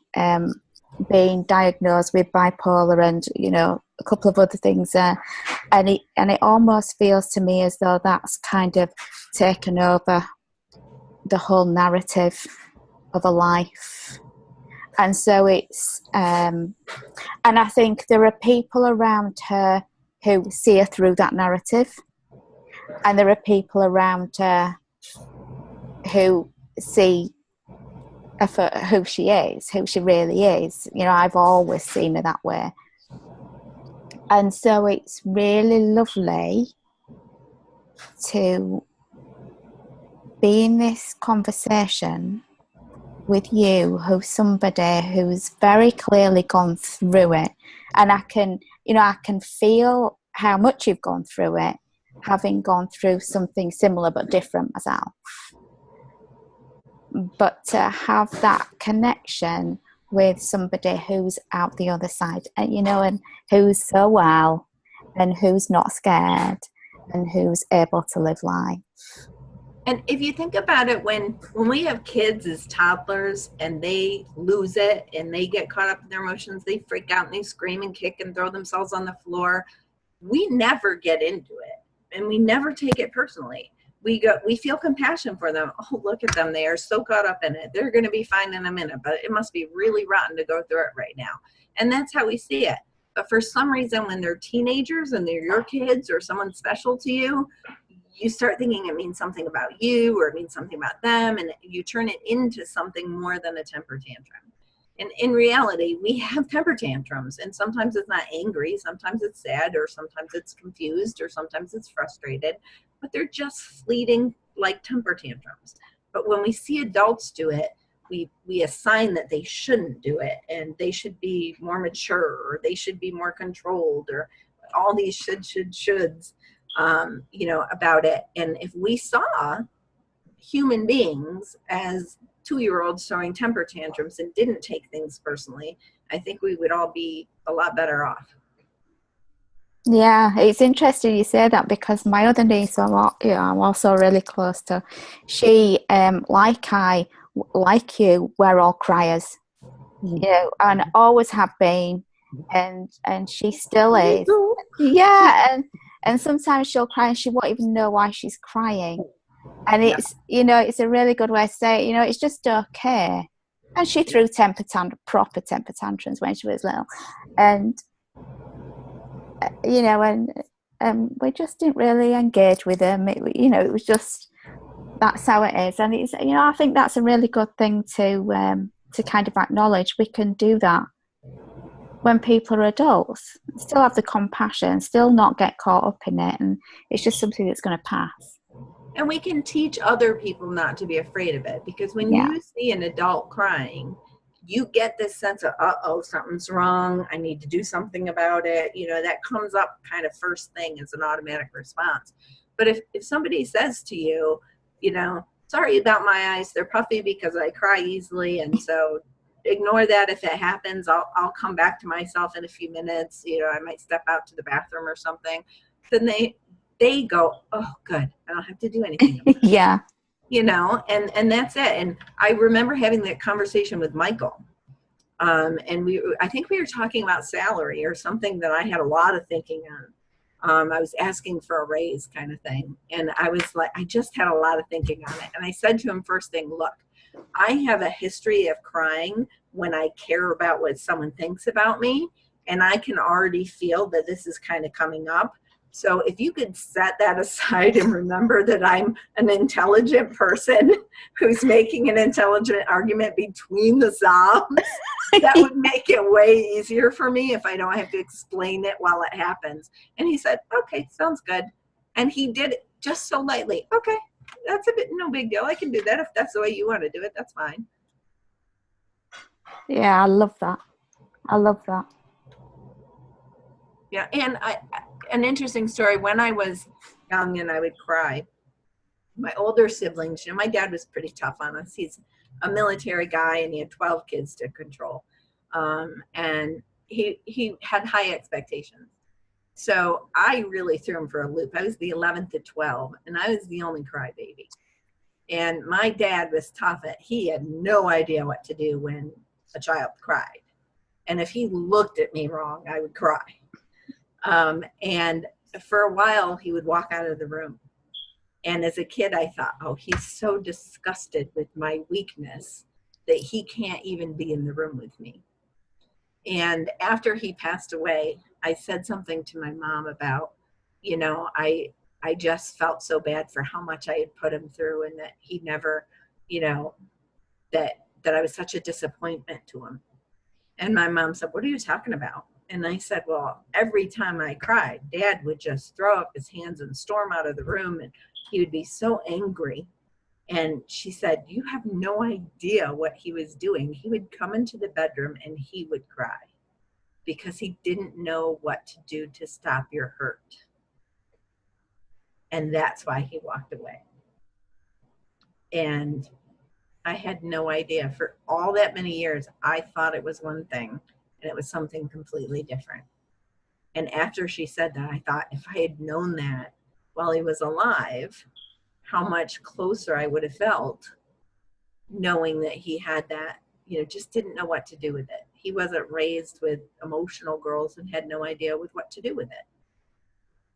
Speaker 3: being diagnosed with bipolar and, you know, a couple of other things there. And it almost feels to me as though that's kind of taken over the whole narrative of a life. And so it's, and I think there are people around her who see her through that narrative. And there are people around her who see her for who she is, who she really is. You know, I've always seen her that way. And so it's really lovely to be in this conversation with you, who's somebody who's very clearly gone through it. And I can feel how much you've gone through it, having gone through something similar but different myself. But to have that connection with somebody who's out the other side, and you know, and who's so well, and who's not scared, and who's able to live life.
Speaker 2: And if you think about it, when we have kids as toddlers and they lose it and they get caught up in their emotions, they freak out and they scream and kick and throw themselves on the floor. We never get into it, and we never take it personally. We feel compassion for them. Oh, look at them. They are so caught up in it. They're going to be fine in a minute, but it must be really rotten to go through it right now. And that's how we see it. But for some reason, when they're teenagers and they're your kids or someone special to you, you start thinking it means something about you or it means something about them, and you turn it into something more than a temper tantrum. And in reality, we have temper tantrums, and sometimes it's not angry, sometimes it's sad, or sometimes it's confused, or sometimes it's frustrated, but they're just fleeting, like temper tantrums. But when we see adults do it, we assign that they shouldn't do it, and they should be more mature, or they should be more controlled, or all these shoulds, about it. And if we saw human beings as 2-year-olds throwing temper tantrums and didn't take things personally, I think we would all be a lot better off.
Speaker 3: Yeah, it's interesting you say that, because my other niece, I'm also really close to. She, like you, we're all criers, you know, and always have been, and she still is. Yeah, and sometimes she'll cry and she won't even know why she's crying. And it's, you know, it's a really good way to say, you know, it's just okay. And she threw proper temper tantrums when she was little. And, you know, and we just didn't really engage with them. It was just, that's how it is. And it's, you know, I think that's a really good thing to kind of acknowledge. We can do that when people are adults, still have the compassion, still not get caught up in it. And it's just something that's going to pass.
Speaker 2: And we can teach other people not to be afraid of it, because when you see an adult crying, you get this sense of, uh-oh, something's wrong. I need to do something about it. You know, that comes up kind of first thing as an automatic response. But if somebody says to you, you know, sorry about my eyes, they're puffy because I cry easily, and so ignore that. If it happens, I'll come back to myself in a few minutes. You know, I might step out to the bathroom or something. Then they go, oh, good, I don't have to do anything about it.
Speaker 3: Yeah.
Speaker 2: You know, and that's it. And I remember having that conversation with Michael. And I think we were talking about salary or something that I had a lot of thinking on. I was asking for a raise kind of thing. And I was like, I just had a lot of thinking on it. And I said to him first thing, look, I have a history of crying when I care about what someone thinks about me. And I can already feel that this is kind of coming up. So if you could set that aside and remember that I'm an intelligent person who's making an intelligent argument between the sobs, that would make it way easier for me if I don't have to explain it while it happens. And he said, okay, sounds good. And he did it just so lightly. Okay, that's no big deal. I can do that if that's the way you want to do it. That's fine.
Speaker 3: Yeah, I love that.
Speaker 2: Yeah, and an interesting story, when I was young and I would cry, my older siblings, you know, my dad was pretty tough on us. He's a military guy and he had 12 kids to control. And he had high expectations. So I really threw him for a loop. I was the 11th to 12 and I was the only crybaby. And my dad was tough he had no idea what to do when a child cried. And if he looked at me wrong, I would cry. And for a while, he would walk out of the room. And as a kid, I thought, oh, he's so disgusted with my weakness that he can't even be in the room with me. And after he passed away, I said something to my mom about, I just felt so bad for how much I had put him through, and that he never, that I was such a disappointment to him. And my mom said, what are you talking about? And I said, well, every time I cried, Dad would just throw up his hands and storm out of the room, and he would be so angry. And she said, you have no idea what he was doing. He would come into the bedroom and he would cry because he didn't know what to do to stop your hurt. And that's why he walked away. And I had no idea. For all that many years, I thought it was one thing, and it was something completely different. And after she said that, I thought, if I had known that while he was alive, how much closer I would have felt knowing that he had that, just didn't know what to do with it. He wasn't raised with emotional girls and had no idea with what to do with it.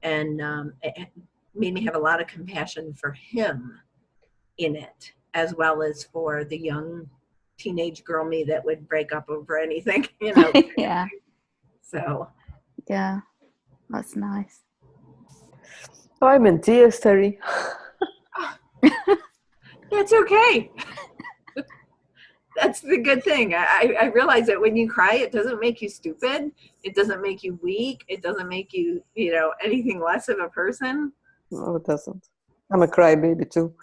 Speaker 2: And it made me have a lot of compassion for him in it, as well as for the young teenage girl me that would break up over anything,
Speaker 3: Yeah.
Speaker 2: So.
Speaker 3: Yeah, that's nice.
Speaker 1: Oh, I'm in tears, Terri.
Speaker 2: That's okay. That's the good thing. I realize that when you cry, it doesn't make you stupid. It doesn't make you weak. It doesn't make you, anything less of a person.
Speaker 1: No, it doesn't. I'm a crybaby too.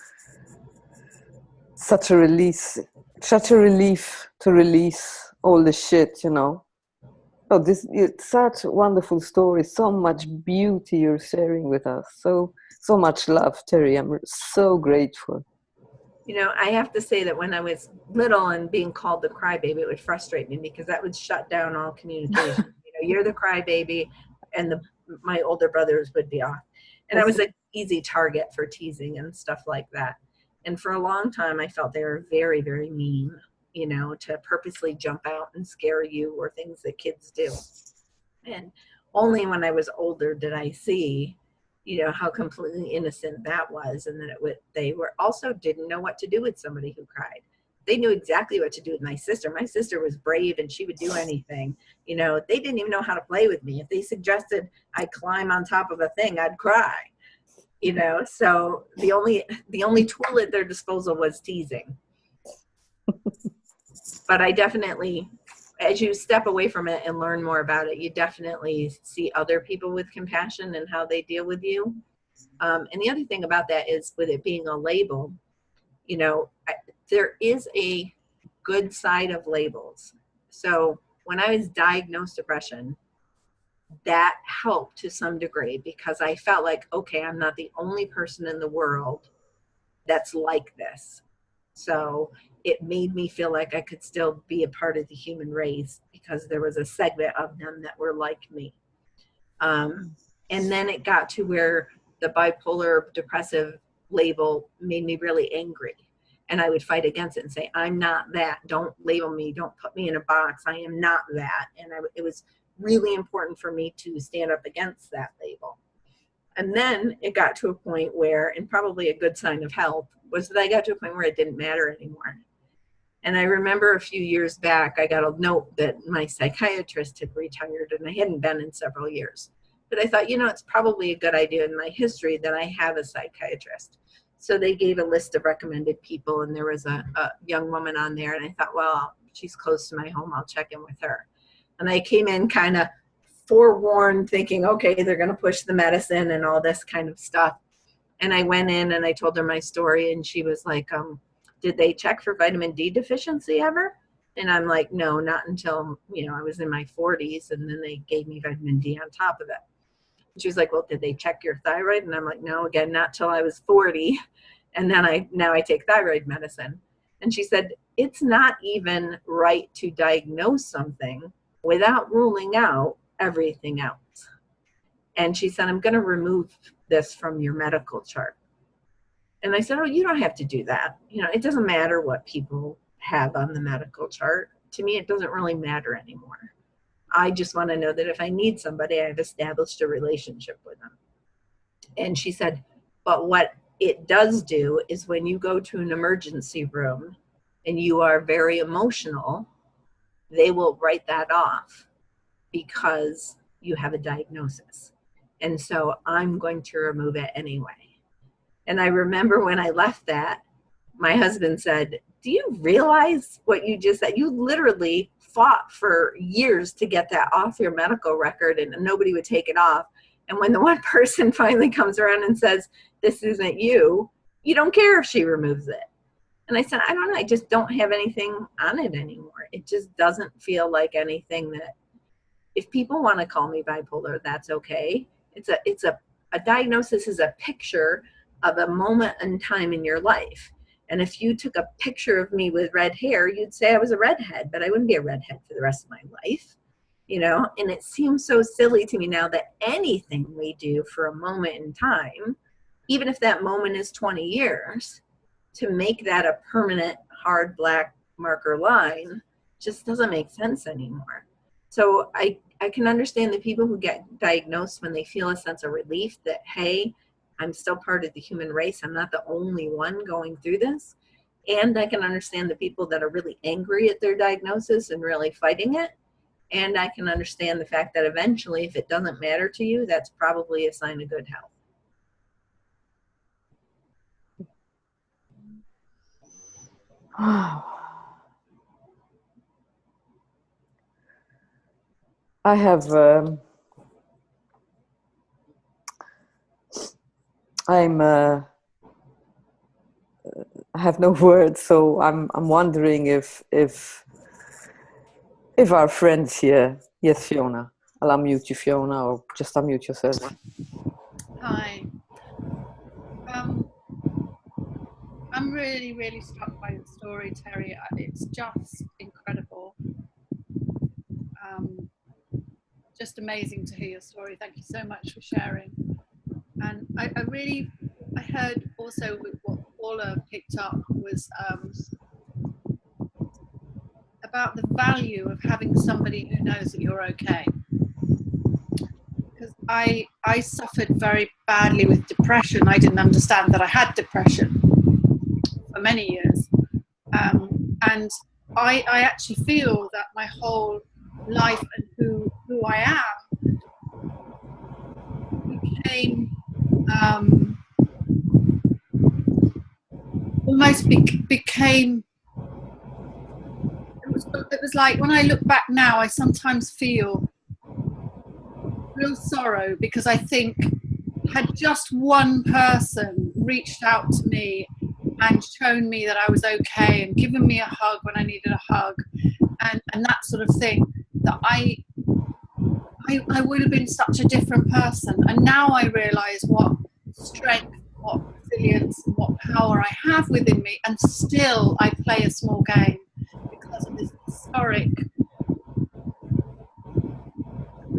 Speaker 1: Such a relief to release all the shit, Oh, it's such a wonderful story. So much beauty you're sharing with us. So much love, Terri. I'm so grateful.
Speaker 2: I have to say that when I was little and being called the crybaby, it would frustrate me because that would shut down all communication. You're the crybaby, and my older brothers would be off. And I was an easy target for teasing and stuff like that. And for a long time, I felt they were very, very mean, to purposely jump out and scare you, or things that kids do. And only when I was older did I see, how completely innocent that was, and that they were also didn't know what to do with somebody who cried. They knew exactly what to do with my sister. My sister was brave and she would do anything. They didn't even know how to play with me. If they suggested I climb on top of a thing, I'd cry. So the only tool at their disposal was teasing. But I definitely, as you step away from it and learn more about it, you definitely see other people with compassion and how they deal with you. And the other thing about that is, with it being a label, there is a good side of labels. So when I was diagnosed depression, that helped to some degree, because I felt like, okay, I'm not the only person in the world that's like this. So it made me feel like I could still be a part of the human race, because there was a segment of them that were like me. And then it got to where the bipolar depressive label made me really angry. And I would fight against it and say, I'm not that. Don't label me. Don't put me in a box. I am not that. And it was really important for me to stand up against that label. And then it got to a point where, and probably a good sign of health, was that I got to a point where it didn't matter anymore. And I remember a few years back, I got a note that my psychiatrist had retired, and I hadn't been in several years. But I thought, it's probably a good idea in my history that I have a psychiatrist. So they gave a list of recommended people, and there was a young woman on there. And I thought, well, she's close to my home. I'll check in with her. And I came in kind of forewarned, thinking, okay, they're going to push the medicine and all this kind of stuff. And I went in and I told her my story, and she was like, did they check for vitamin D deficiency ever? And I'm like, no, not until, I was in my 40s, and then they gave me vitamin D on top of it. And she was like, well, did they check your thyroid? And I'm like, no, again, not till I was 40. And then now I take thyroid medicine. And she said, it's not even right to diagnose something without ruling out everything else. And she said, I'm going to remove this from your medical chart. And I said, oh, you don't have to do that. It doesn't matter what people have on the medical chart. To me, it doesn't really matter anymore. I just want to know that if I need somebody, I've established a relationship with them. And she said, but what it does do is when you go to an emergency room and you are very emotional, they will write that off because you have a diagnosis. And so I'm going to remove it anyway. And I remember when I left that, my husband said, do you realize what you just said? You literally fought for years to get that off your medical record and nobody would take it off. And when the one person finally comes around and says, this isn't you, you don't care if she removes it. And I said, I don't know. I just don't have anything on it anymore. It just doesn't feel like anything that, if people want to call me bipolar, that's okay. A diagnosis is a picture of a moment in time in your life. And if you took a picture of me with red hair, you'd say I was a redhead, but I wouldn't be a redhead for the rest of my life, you know? And it seems so silly to me now that anything we do for a moment in time, even if that moment is 20 years, to make that a permanent hard black marker line just doesn't make sense anymore. So I can understand the people who get diagnosed when they feel a sense of relief that, hey, I'm still part of the human race. I'm not the only one going through this. And I can understand the people that are really angry at their diagnosis and really fighting it. And I can understand the fact that eventually, if it doesn't matter to you, that's probably a sign of good health.
Speaker 1: I have I have no words, so I'm wondering if our friends here, yes, Fiona, I'll unmute you, Fiona, or just unmute yourself.
Speaker 4: Hi. I'm really, really struck by your story, Terri. It's just incredible. Just amazing to hear your story. Thank you so much for sharing. And I heard also what Paula picked up was about the value of having somebody who knows that you're okay. Because I suffered very badly with depression. I didn't understand that I had depression for many years. And I actually feel that my whole life and who I am became became it was like when I look back now, I sometimes feel real sorrow because I think had just one person reached out to me and shown me that I was okay and given me a hug when I needed a hug and that sort of thing, that I would have been such a different person. And now I realise what strength, what resilience, what power I have within me, and still I play a small game because of this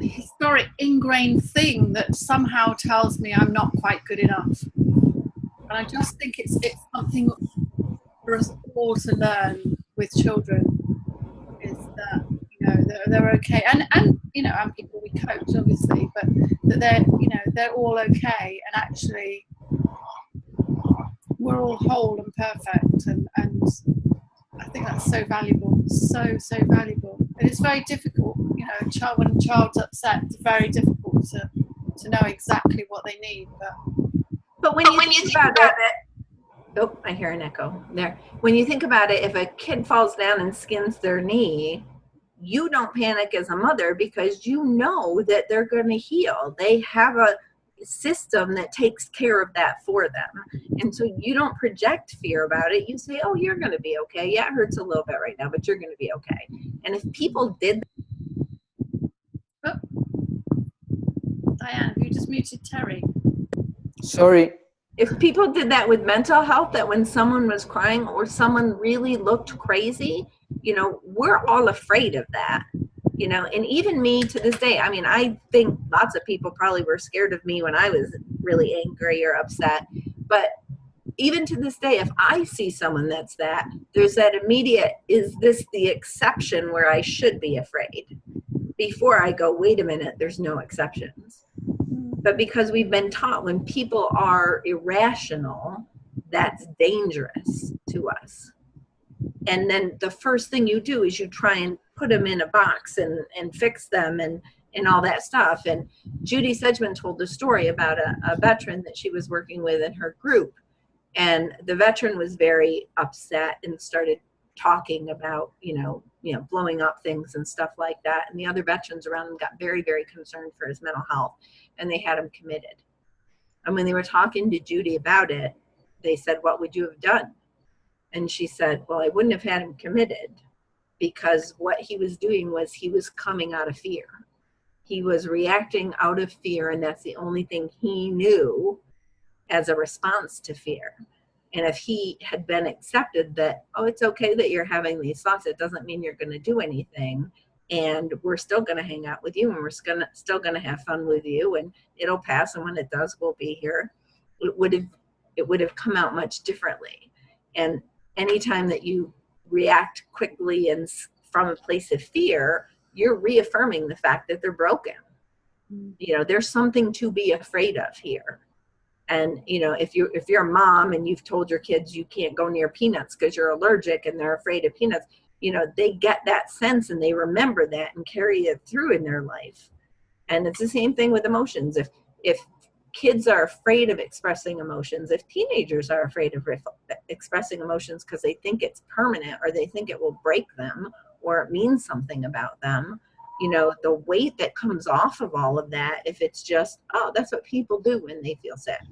Speaker 4: historic ingrained thing that somehow tells me I'm not quite good enough. And I just think it's something for us all to learn with children, is that, you know, they're okay, and you know, and people we coach obviously, but that they're, you know, they're all okay, and actually we're all whole and perfect, and I think that's so valuable, so valuable. And it's very difficult, you know, when a child's upset, it's very difficult to know exactly what they need,
Speaker 2: but when you think about it, oh, I hear an echo there. When you think about it, if a kid falls down and skins their knee, you don't panic as a mother because you know that they're going to heal. They have a system that takes care of that for them. And so you don't project fear about it. You say, oh, you're going to be okay. Yeah, it hurts a little bit right now, but you're going to be okay. And if people did...
Speaker 4: Oh. Diane, you just muted Terri.
Speaker 1: Sorry.
Speaker 2: If people did that with mental health, that when someone was crying or someone really looked crazy, you know, we're all afraid of that, you know, and even me to this day, I mean, I think lots of people probably were scared of me when I was really angry or upset, but even to this day, if I see someone that's there's that immediate, is this the exception where I should be afraid? before I go, wait a minute, there's no exceptions. But because we've been taught when people are irrational, that's dangerous to us. And then the first thing you do is you try and put them in a box and fix them and all that stuff. And Judy Sedgman told the story about a veteran that she was working with in her group. And the veteran was very upset and started talking about, blowing up things and stuff like that. And the other veterans around him got very, very concerned for his mental health, and they had him committed. And when they were talking to Judy about it, they said, what would you have done? And she said, well, I wouldn't have had him committed, because what he was doing was he was coming out of fear. He was reacting out of fear, and that's the only thing he knew as a response to fear. And if he had been accepted that, oh, it's okay that you're having these thoughts, it doesn't mean you're going to do anything, and we're still going to hang out with you, and we're still going to have fun with you, and it'll pass, and when it does, we'll be here. It would have come out much differently. And anytime that you react quickly and from a place of fear, you're reaffirming the fact that they're broken. There's something to be afraid of here. And, if you're a mom and you've told your kids you can't go near peanuts because you're allergic and they're afraid of peanuts, they get that sense and they remember that and carry it through in their life. And it's the same thing with emotions. If kids are afraid of expressing emotions, if teenagers are afraid of expressing emotions because they think it's permanent or they think it will break them or it means something about them, the weight that comes off of all of that, if it's just, oh, that's what people do when they feel sad.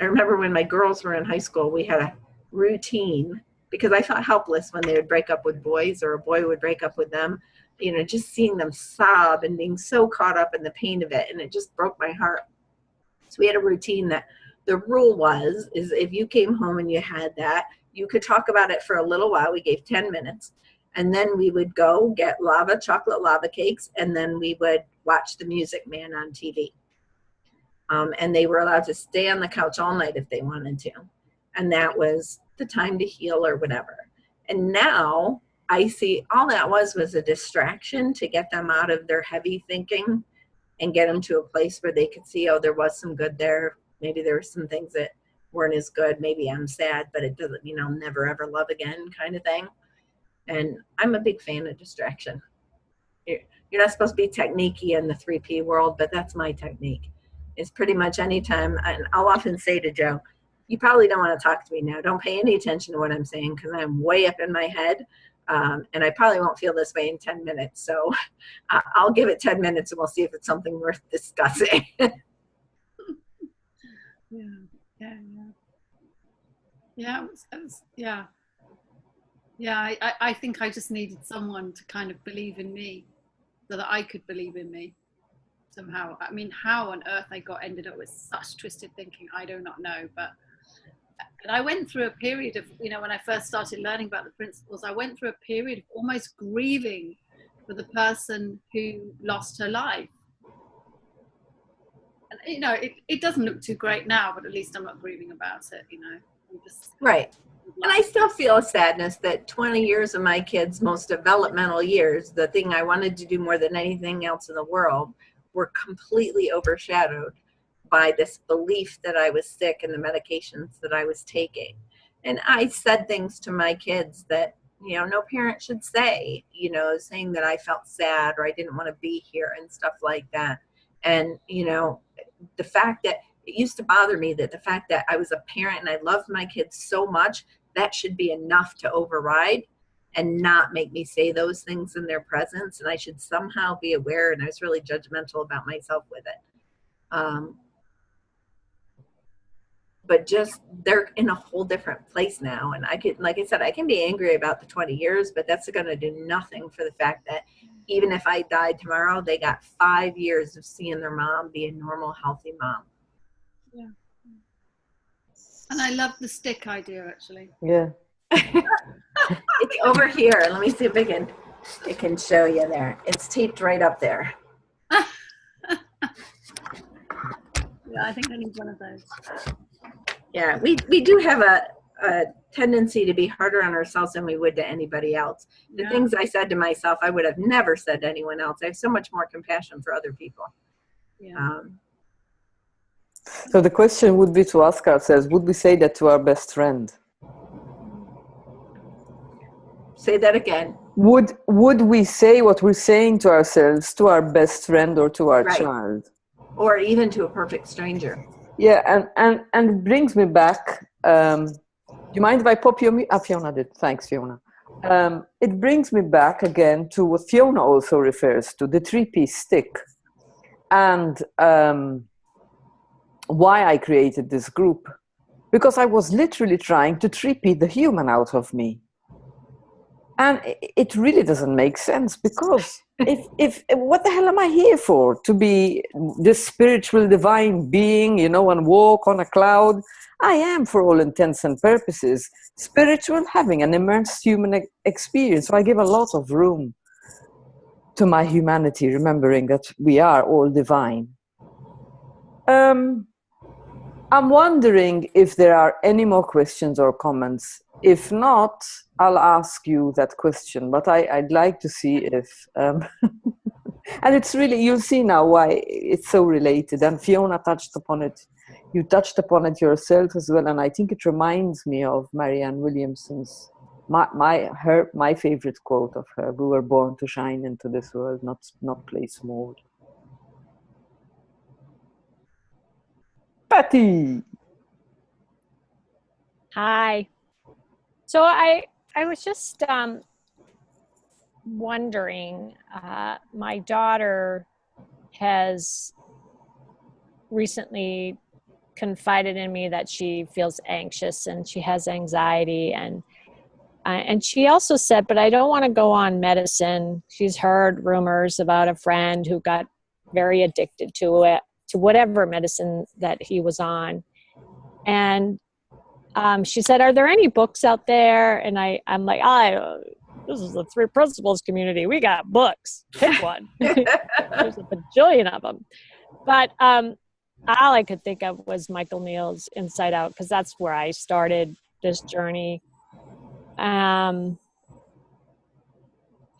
Speaker 2: I remember when my girls were in high school, we had a routine because I felt helpless when they would break up with boys or a boy would break up with them, just seeing them sob and being so caught up in the pain of it. And it just broke my heart. So we had a routine that the rule is if you came home and you had that, you could talk about it for a little while. We gave 10 minutes. And then we would go get chocolate lava cakes, and then we would watch The Music Man on TV. And they were allowed to stay on the couch all night if they wanted to. And that was the time to heal or whatever. And now I see all that was a distraction to get them out of their heavy thinking and get them to a place where they could see, oh, there was some good there. Maybe there were some things that weren't as good. Maybe I'm sad, but it doesn't mean I'll never ever love again, kind of thing. And I'm a big fan of distraction. You're not supposed to be techniquey in the 3P world, but that's my technique. It's pretty much anytime, and I'll often say to Joe, you probably don't want to talk to me now. Don't pay any attention to what I'm saying because I'm way up in my head. And I probably won't feel this way in 10 minutes. So I'll give it 10 minutes and we'll see if it's something worth discussing.
Speaker 4: I think I just needed someone to kind of believe in me so that I could believe in me somehow. I mean, how on earth I ended up with such twisted thinking, I do not know. But I went through a period of, when I first started learning about the principles, I went through a period of almost grieving for the person who lost her life. And, it doesn't look too great now, but at least I'm not grieving about it, I'm just,
Speaker 2: right. And I still feel a sadness that 20 years of my kids' most developmental years, the thing I wanted to do more than anything else in the world, were completely overshadowed by this belief that I was sick and the medications that I was taking. And I said things to my kids that, no parent should say, saying that I felt sad or I didn't want to be here and stuff like that. And, the fact that it used to bother me that the fact that I was a parent and I loved my kids so much, that should be enough to override and not make me say those things in their presence. And I should somehow be aware. And I was really judgmental about myself with it. But just they're in a whole different place now. And I could, like I said, I can be angry about the 20 years, but that's going to do nothing for the fact that even if I died tomorrow, they got 5 years of seeing their mom be a normal, healthy mom.
Speaker 4: Yeah. And I love the stick idea, actually.
Speaker 1: Yeah.
Speaker 2: It's over here. Let me see if it can show you there. It's taped right up there.
Speaker 4: Yeah, I think I need one of those.
Speaker 2: Yeah, we do have a tendency to be harder on ourselves than we would to anybody else. The
Speaker 4: Yeah.
Speaker 2: things I said to myself, I would have never said to anyone else. I have so much more compassion for other people.
Speaker 4: Yeah.
Speaker 1: So the question would be to ask ourselves, would we say that to our best friend?
Speaker 2: Say that again.
Speaker 1: Would we say what we're saying to ourselves to our best friend or to our
Speaker 2: Right.
Speaker 1: child?
Speaker 2: Or even to a perfect stranger.
Speaker 1: Yeah, and it brings me back. Do you mind if I pop your mute? Fiona did. Thanks, Fiona. It brings me back again to what Fiona also refers to, the 3-piece stick. And why I created this group. Because I was literally trying to 3P the human out of me. And it really doesn't make sense, because if what the hell am I here for? To be this spiritual divine being, you know, and walk on a cloud? I am, for all intents and purposes, spiritual, having an immersed human experience. So I give a lot of room to my humanity, remembering that we are all divine. I'm wondering if there are any more questions or comments. If not, I'll ask you that question, but I'd like to see if... and it's really, you'll see now why it's so related. And Fiona touched upon it. You touched upon it yourself as well, and I think it reminds me of Marianne Williamson's, my favorite quote of her: "We were born to shine into this world, not play small." Patty!
Speaker 5: Hi. So I was just wondering, my daughter has recently confided in me that she feels anxious and she has anxiety, and she also said, but I don't want to go on medicine. She's heard rumors about a friend who got very addicted to it, to whatever medicine that he was on. And she said, are there any books out there? And I'm like, this is the 3 Principles community. We got books. Pick one. There's a bajillion of them. But all I could think of was Michael Niell's Inside Out, because that's where I started this journey. And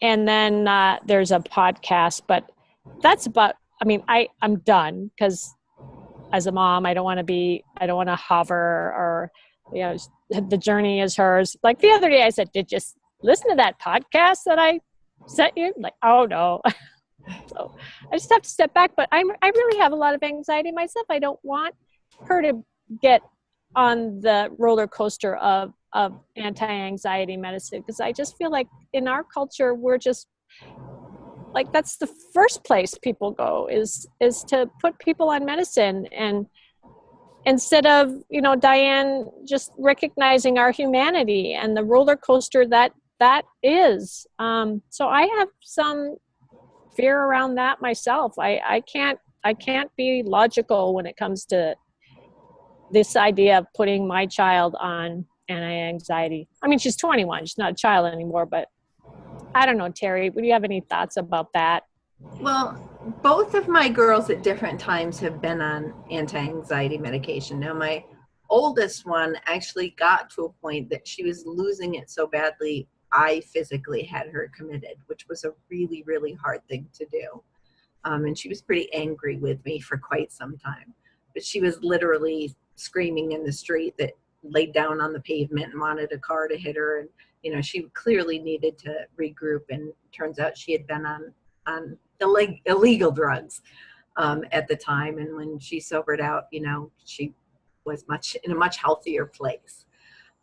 Speaker 5: then there's a podcast, but that's about, I mean, I'm done, because as a mom, I don't want to hover, or, you know, the journey is hers. Like the other day I said, did you listen to that podcast that I sent you? Like, oh no. So I just have to step back, but I really have a lot of anxiety myself. I don't want her to get on the roller coaster of anti-anxiety medicine, because I just feel like in our culture, we're just like, that's the first place people go is to put people on medicine. And instead of, you know, Diane, just recognizing our humanity and the roller coaster that is. So I have some fear around that myself. I can't be logical when it comes to this idea of putting my child on anti-anxiety. I mean, she's 21, she's not a child anymore, but I don't know, Terri, would you have any thoughts about that?
Speaker 2: Well, both of my girls at different times have been on anti-anxiety medication. Now, my oldest one actually got to a point that she was losing it so badly, I physically had her committed, which was a really, really hard thing to do. And she was pretty angry with me for quite some time. But she was literally screaming in the street, that laid down on the pavement and wanted a car to hit her. And, you know, she clearly needed to regroup. And turns out she had been on illegal drugs at the time. And when she sobered out, you know, she was in a much healthier place.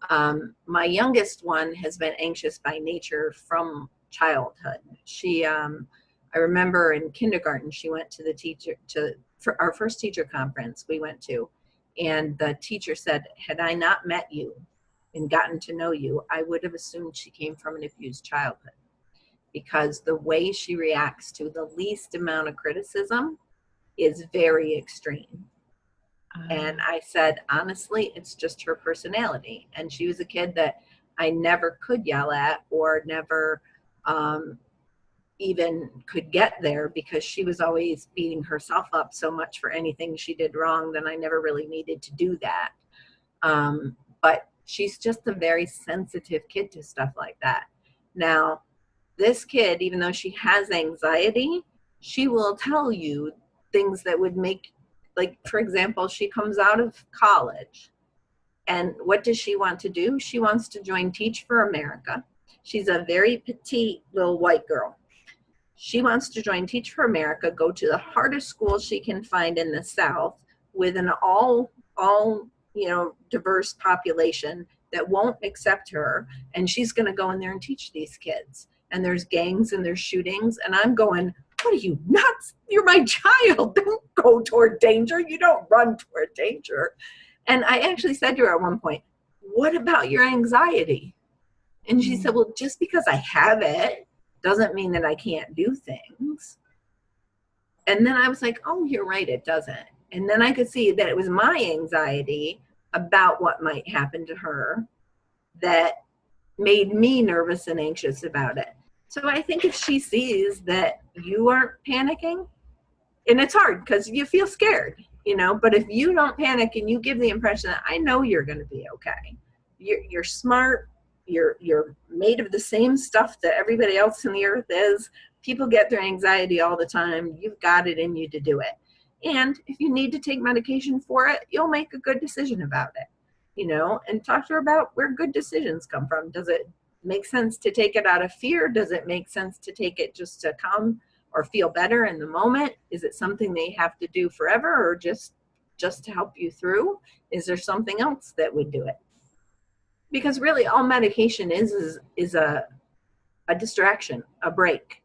Speaker 2: My youngest one has been anxious by nature from childhood. She, I remember in kindergarten, she went to for our first teacher conference we went to, and the teacher said, had I not met you and gotten to know you, I would have assumed she came from an abused childhood, because the way she reacts to the least amount of criticism is very extreme. And I said, honestly, it's just her personality. And she was a kid that I never could yell at, or never even could get there, because she was always beating herself up so much for anything she did wrong that I never really needed to do that. But She's just a very sensitive kid to stuff like that. Now, this kid, even though she has anxiety, she will tell you things that would make, like, for example, she comes out of college, and what does she want to do? She wants to join Teach for America. She's a very petite little white girl. She wants to join Teach for America, go to the hardest school she can find in the South with an all diverse population that won't accept her. And she's going to go in there and teach these kids. And there's gangs and there's shootings. And I'm going, what are you, nuts? You're my child. Don't go toward danger. You don't run toward danger. And I actually said to her at one point, what about your anxiety? And she said, well, just because I have it doesn't mean that I can't do things. And then I was like, oh, you're right, it doesn't. And then I could see that it was my anxiety about what might happen to her that made me nervous and anxious about it. So I think if she sees that you aren't panicking, and it's hard because you feel scared, but if you don't panic and you give the impression that I know you're going to be okay, you're smart, you're made of the same stuff that everybody else in the earth is. People get their anxiety all the time. You've got it in you to do it. And if you need to take medication for it, you'll make a good decision about it, and talk to her about where good decisions come from. Does it make sense to take it out of fear? Does it make sense to take it just to calm or feel better in the moment? Is it something they have to do forever, or just to help you through? Is there something else that would do it? Because really all medication is a distraction, a break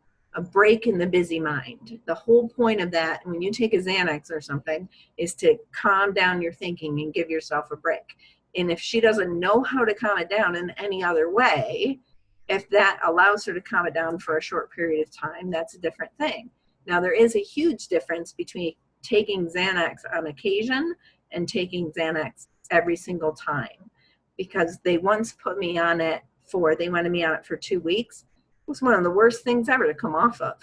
Speaker 2: in the busy mind. The whole point of that, when you take a Xanax or something, is to calm down your thinking and give yourself a break. And if she doesn't know how to calm it down in any other way, if that allows her to calm it down for a short period of time, that's a different thing. Now, there is a huge difference between taking Xanax on occasion and taking Xanax every single time. Because they once put me on it they wanted me on it for 2 weeks. It was one of the worst things ever to come off of.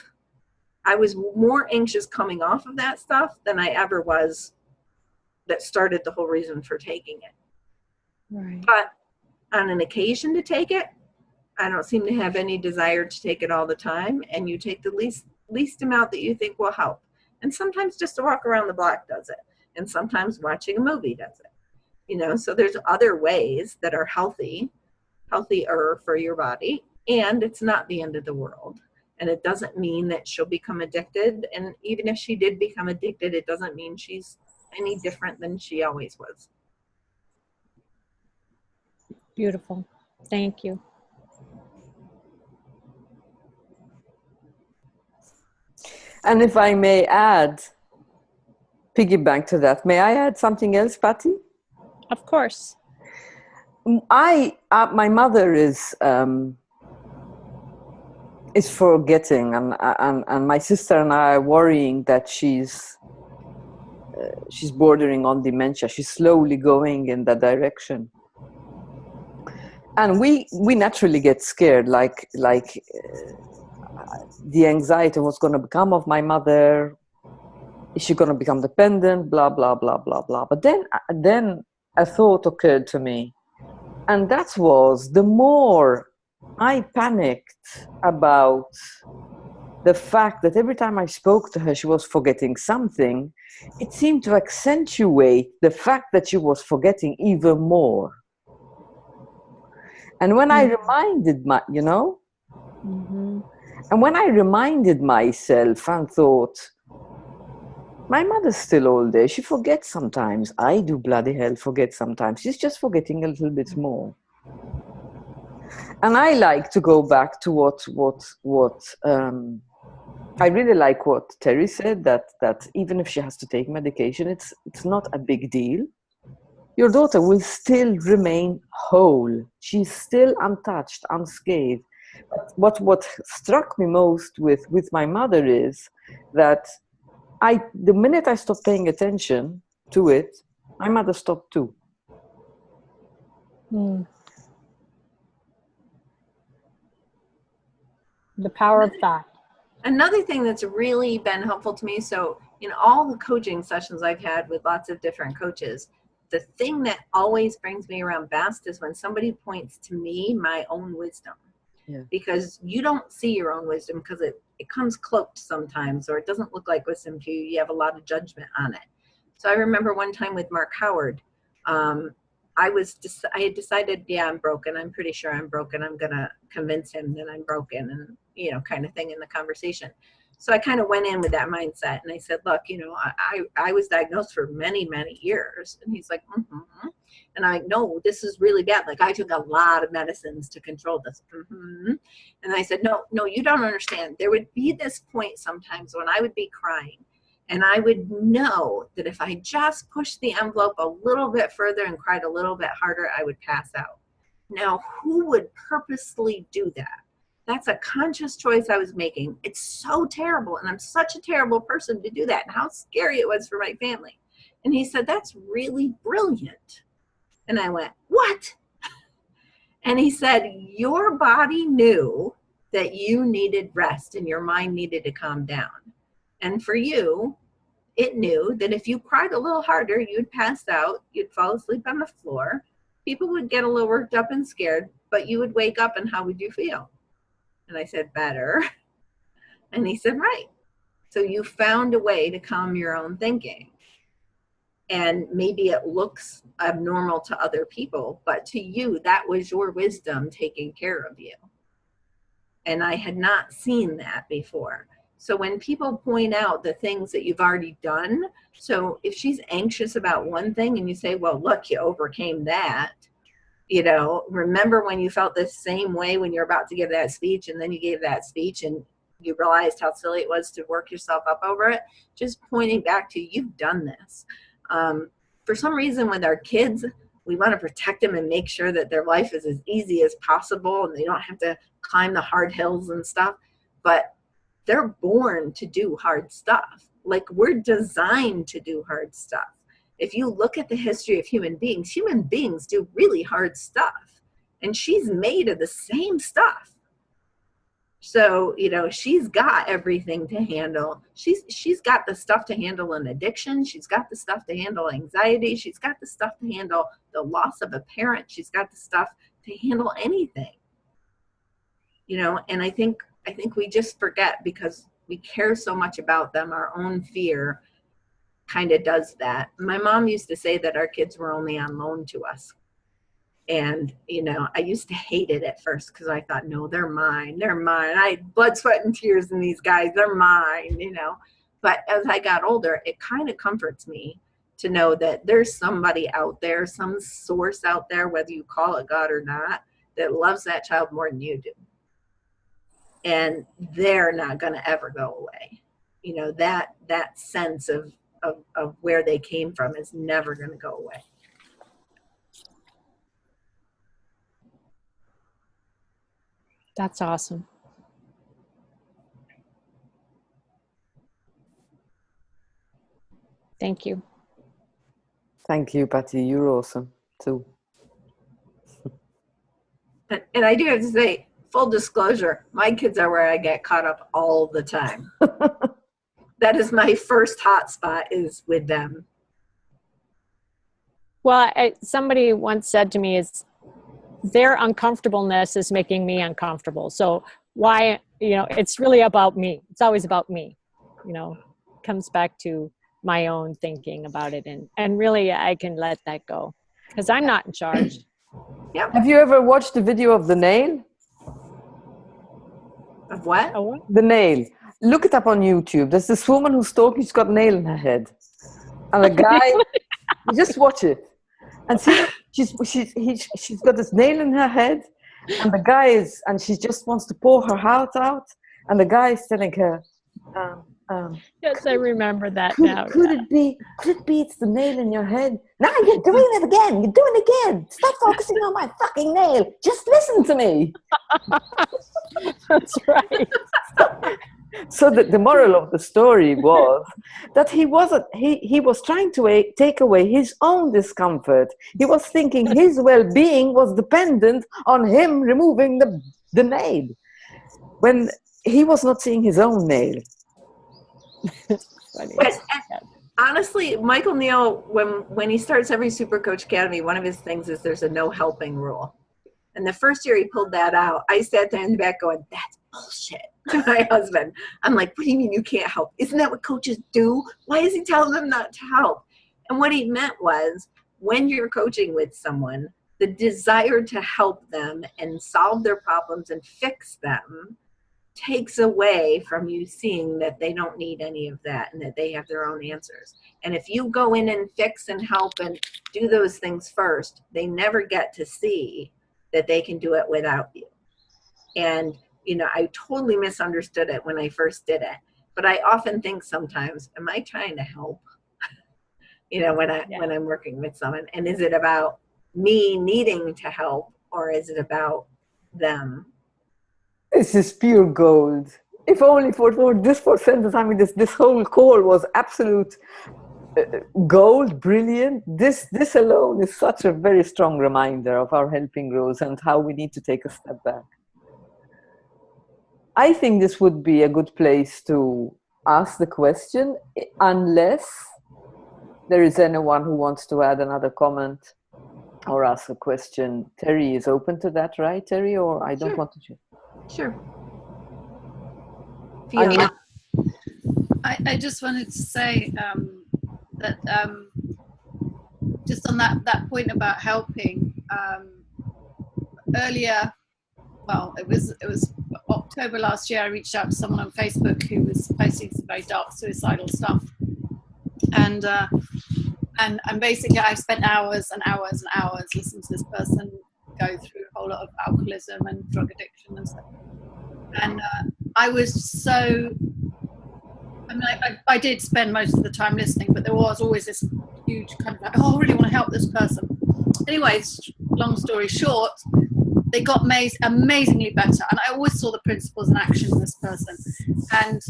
Speaker 2: I was more anxious coming off of that stuff than I ever was that started the whole reason for taking it.
Speaker 5: Right.
Speaker 2: But on an occasion to take it, I don't seem to have any desire to take it all the time. And you take the least amount that you think will help. And sometimes just a walk around the block does it. And sometimes watching a movie does it. So there's other ways that are healthier for your body. And it's not the end of the world. And it doesn't mean that she'll become addicted. And even if she did become addicted, it doesn't mean she's any different than she always was.
Speaker 5: Beautiful. Thank you.
Speaker 1: And if I may add, piggyback to that, may I add something else, Patty?
Speaker 5: Of course.
Speaker 1: My mother is forgetting, and my sister and I are worrying that she's bordering on dementia. She's slowly going in that direction, and we naturally get scared, like the anxiety of what's going to become of my mother. Is she going to become dependent? Blah blah blah blah blah. But then a thought occurred to me, and that was, the more I panicked about the fact that every time I spoke to her, she was forgetting something, it seemed to accentuate the fact that she was forgetting even more. And when I reminded and when I reminded myself and thought, my mother's still all there. She forgets sometimes. I do bloody hell forget sometimes. She's just forgetting a little bit more. And I like to go back to what I really like what Terri said, that even if she has to take medication, it's not a big deal. Your daughter will still remain whole. She's still untouched, unscathed. But what struck me most with my mother is that the minute I stopped paying attention to it, my mother stopped too.
Speaker 5: The power of thought.
Speaker 2: Another thing that's really been helpful to me, so in all the coaching sessions I've had with lots of different coaches, the thing that always brings me around best is when somebody points to me, my own wisdom. Yeah. Because you don't see your own wisdom because it comes cloaked sometimes, or it doesn't look like wisdom to you. You have a lot of judgment on it. So I remember one time with Mark Howard, I had decided, yeah, I'm broken. I'm pretty sure I'm broken. I'm going to convince him that I'm broken, and, you know, kind of thing in the conversation. So I kind of went in with that mindset, and I said, look, you know, I was diagnosed for many, many years. And he's like, mm-hmm. And I'm like, no, this is really bad. Like, I took a lot of medicines to control this. Mm-hmm. And I said, no, you don't understand. There would be this point sometimes when I would be crying, and I would know that if I just pushed the envelope a little bit further and cried a little bit harder, I would pass out. Now, who would purposely do that? That's a conscious choice I was making. It's so terrible, and I'm such a terrible person to do that, and how scary it was for my family. And he said, that's really brilliant. And I went, what? And he said, your body knew that you needed rest and your mind needed to calm down. And for you, it knew that if you cried a little harder, you'd pass out, you'd fall asleep on the floor. People would get a little worked up and scared, but you would wake up, and how would you feel? And I said, better. And he said, right. So you found a way to calm your own thinking. And maybe it looks abnormal to other people, but to you, that was your wisdom taking care of you. And I had not seen that before. So when people point out the things that you've already done, so if she's anxious about one thing and you say, well, look, you overcame that. You know, remember when you felt the same way when you're about to give that speech, and then you gave that speech and you realized how silly it was to work yourself up over it? Just pointing back to, you've done this. For some reason with our kids, we want to protect them and make sure that their life is as easy as possible and they don't have to climb the hard hills and stuff. But they're born to do hard stuff. Like, we're designed to do hard stuff. If you look at the history of human beings do really hard stuff. And she's made of the same stuff. So, you know, she's got everything to handle. She's got the stuff to handle an addiction. She's got the stuff to handle anxiety. She's got the stuff to handle the loss of a parent. She's got the stuff to handle anything. You know, and I think we just forget because we care so much about them. Our own fear kind of does that. My mom used to say that our kids were only on loan to us. And, you know, I used to hate it at first because I thought, no, they're mine. They're mine. I had blood, sweat, and tears in these guys. They're mine, you know. But as I got older, it kind of comforts me to know that there's somebody out there, some source out there, whether you call it God or not, that loves that child more than you do. And they're not going to ever go away. You know, that sense of where they came from is never going to go away.
Speaker 5: That's awesome. Thank you.
Speaker 1: Thank you, Patty. You're awesome too.
Speaker 2: And I do have to say, full disclosure, my kids are where I get caught up all the time. That is my first hot spot, is with them.
Speaker 5: Well, somebody once said to me, is their uncomfortableness is making me uncomfortable. So why, you know, it's really about me. It's always about me, you know, comes back to my own thinking about it. And really I can let that go because I'm not in charge.
Speaker 2: Yep.
Speaker 1: Have you ever watched the video of the nail?
Speaker 2: Of what?
Speaker 5: Oh, what?
Speaker 1: The nail. Look it up on YouTube. There's this woman who's talking, she's got a nail in her head. And a guy, you just watch it. And see, she's got this nail in her head, and the guy is, and she just wants to pour her heart out, and the guy is telling her,
Speaker 5: yes, I remember that
Speaker 1: could,
Speaker 5: now.
Speaker 1: Could it be it's the nail in your head? Now you're doing it again. You're doing it again. Stop focusing on my fucking nail. Just listen to me.
Speaker 5: That's right.
Speaker 1: So the moral of the story was that he was trying to take away his own discomfort. He was thinking his well-being was dependent on him removing the nail, when he was not seeing his own nail.
Speaker 2: But Honestly, Michael Niell, when he starts every Super Coach Academy, one of his things is there's a no helping rule. And the first year he pulled that out, I sat there in the back going, that's bullshit, to my husband. I'm like, what do you mean you can't help? Isn't that what coaches do? Why is he telling them not to help? And what he meant was, when you're coaching with someone, the desire to help them and solve their problems and fix them takes away from you seeing that they don't need any of that and that they have their own answers. And if you go in and fix and help and do those things first, they never get to see that they can do it without you. And, I totally misunderstood it when I first did it. But I often think sometimes, am I trying to help? When I'm working with someone, and is it about me needing to help, or is it about them?
Speaker 1: This is pure gold. If only for this sentence, I mean, this whole call was absolute gold, brilliant. This alone is such a very strong reminder of our helping roles and how we need to take a step back. I think this would be a good place to ask the question, unless there is anyone who wants to add another comment or ask a question. Terri is open to that, right, Terri? Or I don't want to.
Speaker 2: Sure.
Speaker 4: I just wanted to say that just on that point about helping, earlier, well, it was October last year, I reached out to someone on Facebook who was posting some very dark suicidal stuff, and basically I spent hours and hours and hours listening to this person go through a whole lot of alcoholism and drug addiction and stuff. And I was so, I did spend most of the time listening, but there was always this huge kind of like, oh, I really want to help this person. Anyways, long story short, they got amazingly better. And I always saw the principles in action in this person. And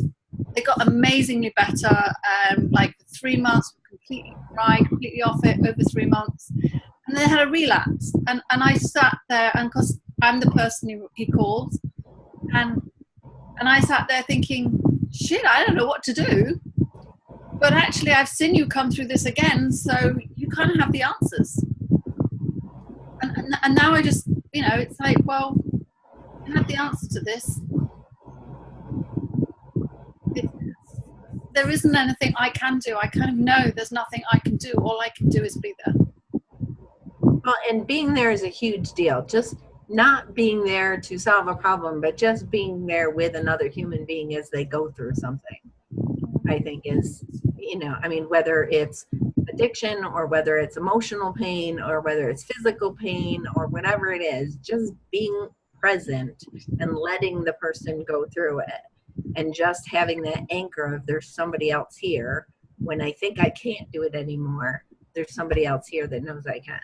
Speaker 4: they got amazingly better. Like 3 months, completely dry, completely off it, over 3 months. And then they had a relapse. And I sat there, and because I'm the person he called, and I sat there thinking, shit, I don't know what to do. But actually, I've seen you come through this again, so you kind of have the answers. And now I just, it's like, well, I have the answer to this. There isn't anything I can do. I kind of know there's nothing I can do. All I can do is be there.
Speaker 2: Well, and being there is a huge deal. Just not being there to solve a problem, but just being there with another human being as they go through something, I think is, whether it's addiction or whether it's emotional pain or whether it's physical pain or whatever it is, just being present and letting the person go through it, and just having that anchor of there's somebody else here. When I think I can't do it anymore, there's somebody else here that knows I can.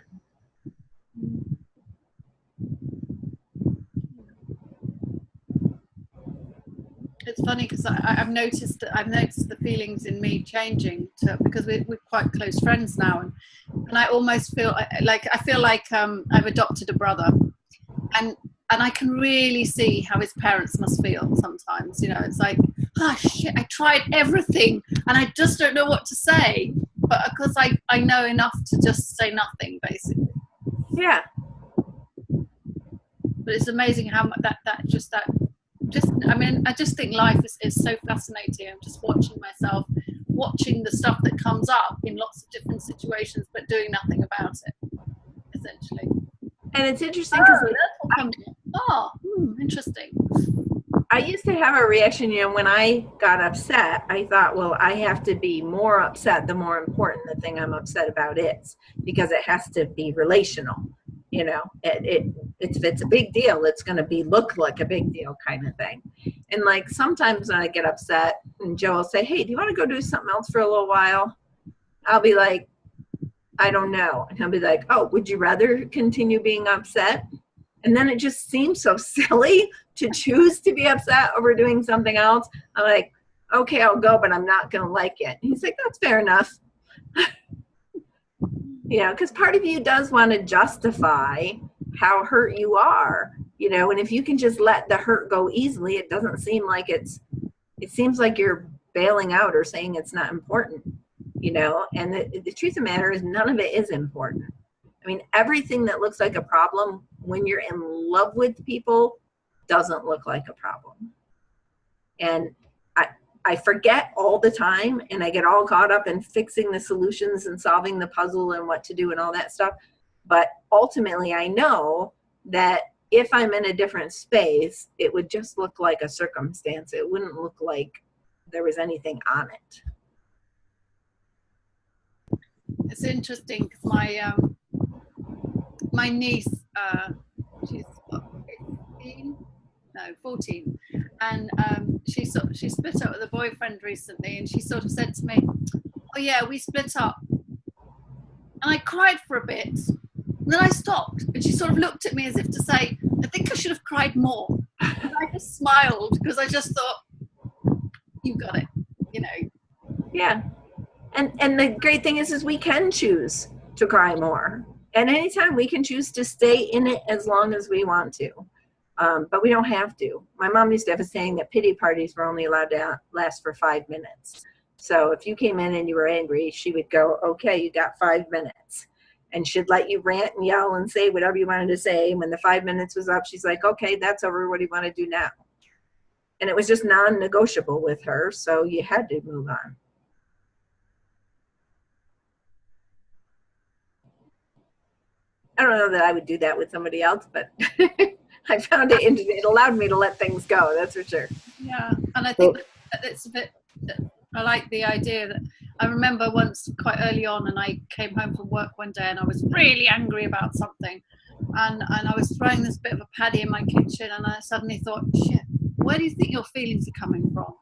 Speaker 4: It's funny because I've noticed the feelings in me changing because we're quite close friends now, and I almost feel like I've adopted a brother, and I can really see how his parents must feel sometimes. It's like, oh shit, I tried everything and I just don't know what to say, but because I know enough to just say nothing, basically.
Speaker 2: Yeah.
Speaker 4: But it's amazing how much I just think life is so fascinating. I'm just watching the stuff that comes up in lots of different situations, but doing nothing about it, essentially.
Speaker 2: And it's interesting because
Speaker 4: interesting.
Speaker 2: I used to have a reaction, when I got upset, I thought, well, I have to be more upset the more important the thing I'm upset about is, because it has to be relational. If it's a big deal, it's going to look like a big deal kind of thing. And like sometimes when I get upset and Joe will say, hey, do you want to go do something else for a little while? I'll be like, I don't know. And he'll be like, oh, would you rather continue being upset? And then it just seems so silly to choose to be upset over doing something else. I'm like, okay, I'll go, but I'm not going to like it. And he's like, that's fair enough. Because part of you does want to justify how hurt you are, and if you can just let the hurt go easily, it doesn't seem like it seems like you're bailing out or saying it's not important, you know, and the truth of the matter is none of it is important. I mean, everything that looks like a problem when you're in love with people doesn't look like a problem. And I forget all the time, and I get all caught up in fixing the solutions and solving the puzzle and what to do and all that stuff. But ultimately, I know that if I'm in a different space, it would just look like a circumstance. It wouldn't look like there was anything on it.
Speaker 4: It's interesting because my niece, she's what, 15? No, 14, and she split up with a boyfriend recently, and she sort of said to me, "Oh yeah, we split up," and I cried for a bit, and then I stopped, and she sort of looked at me as if to say, "I think I should have cried more," and I just smiled because I just thought, "You got it," you know.
Speaker 2: Yeah. And the great thing is we can choose to cry more. And anytime we can choose to stay in it as long as we want to. But we don't have to. My mom used to have a saying that pity parties were only allowed to last for 5 minutes. So if you came in and you were angry, she would go, okay, you got 5 minutes. And she'd let you rant and yell and say whatever you wanted to say. And when the 5 minutes was up, she's like, okay, that's over. What do you want to do now? And it was just non-negotiable with her. So you had to move on. I don't know that I would do that with somebody else, but I found it allowed me to let things go. That's for sure.
Speaker 4: Yeah, and I think that it's a bit. I like the idea that I remember once quite early on, and I came home from work one day, and I was really angry about something, and I was throwing this bit of a paddy in my kitchen, and I suddenly thought, shit, where do you think your feelings are coming from?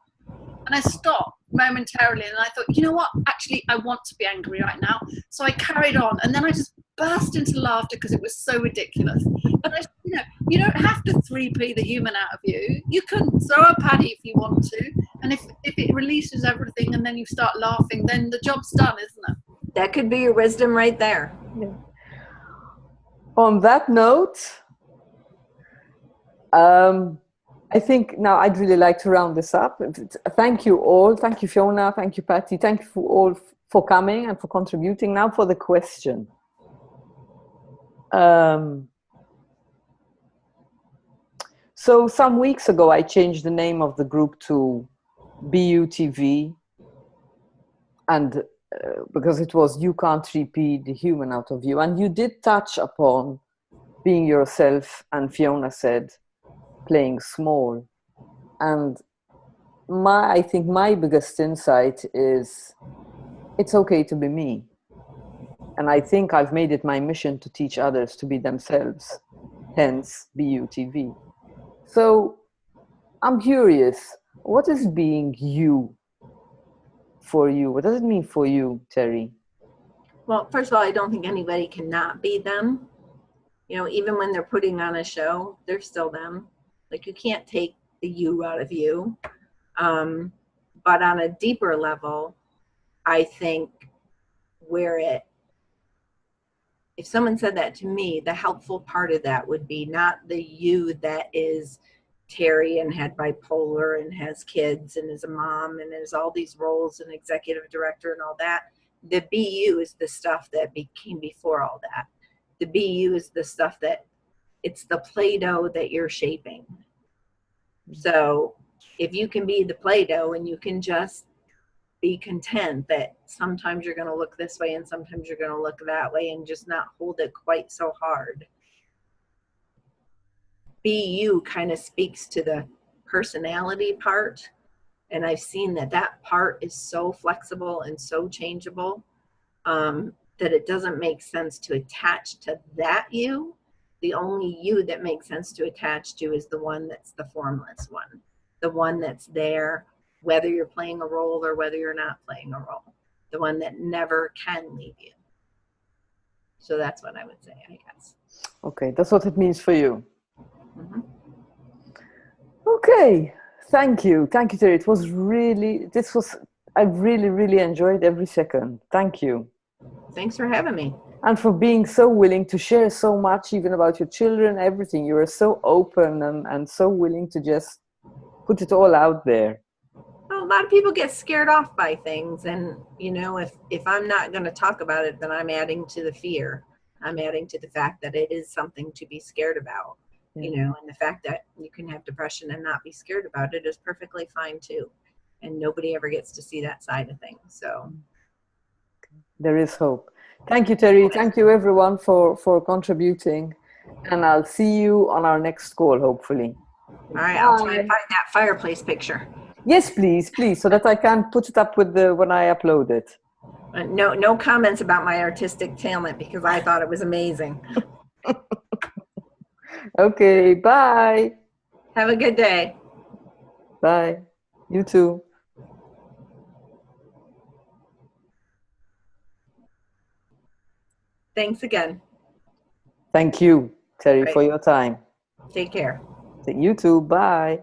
Speaker 4: And I stopped momentarily, and I thought, you know what? Actually, I want to be angry right now. So I carried on, and then I just burst into laughter because it was so ridiculous. And you don't have to 3P the human out of you. You can throw a paddy if you want to, and if it releases everything, and then you start laughing, then the job's done, isn't it?
Speaker 2: That could be your wisdom right there.
Speaker 1: Yeah. On that note, I think now I'd really like to round this up. Thank you all. Thank you, Fiona. Thank you, Patty. Thank you for all for coming and for contributing. Now for the question. So some weeks ago, I changed the name of the group to BUTV, and because it was You Can't Repeat the Human Out of You. And you did touch upon being yourself, and Fiona said, playing small. And I think my biggest insight is it's okay to be me. And I think I've made it my mission to teach others to be themselves, hence BUTV. So I'm curious, what is being you for you? What does it mean for you, Terri?
Speaker 2: Well, first of all, I don't think anybody can not be them. You know, even when they're putting on a show, they're still them. Like, you can't take the you out of you. But on a deeper level, I think if someone said that to me, the helpful part of that would be not the you that is Terri and had bipolar and has kids and is a mom and has all these roles and executive director and all that. The BU is the stuff that came before all that. The BU is the stuff that it's the Play-Doh that you're shaping. So if you can be the Play-Doh and you can just be content that sometimes you're going to look this way and sometimes you're going to look that way and just not hold it quite so hard. BU kind of speaks to the personality part. And I've seen that part is so flexible and so changeable that it doesn't make sense to attach to that you. The only you that makes sense to attach to is the one that's the formless one. The one that's there, whether you're playing a role or whether you're not playing a role. The one that never can leave you. So that's what I would say, I guess.
Speaker 1: Okay, that's what it means for you.
Speaker 2: Mm-hmm.
Speaker 1: Okay, thank you, Terri. I really, really enjoyed every second. Thank you.
Speaker 2: Thanks for having me.
Speaker 1: And for being so willing to share so much, even about your children, everything. You were so open and so willing to just put it all out there.
Speaker 2: Oh, lot of people get scared off by things, and if I'm not going to talk about it, then I'm adding to the fear. I'm adding to the fact that it is something to be scared about. And the fact that you can have depression and not be scared about it is perfectly fine too. And nobody ever gets to see that side of things. So
Speaker 1: there is hope. Thank you, Terri. Thank you, everyone, for contributing. And I'll see you on our next call, hopefully.
Speaker 2: All right, I'll try and find that fireplace picture.
Speaker 1: Yes, please, so that I can put it up with when I upload it.
Speaker 2: No comments about my artistic talent, because I thought it was amazing.
Speaker 1: Okay, bye.
Speaker 2: Have a good day.
Speaker 1: Bye. You too.
Speaker 2: Thanks again.
Speaker 1: Thank you, Terri, for your time.
Speaker 2: Take care.
Speaker 1: You too. Bye.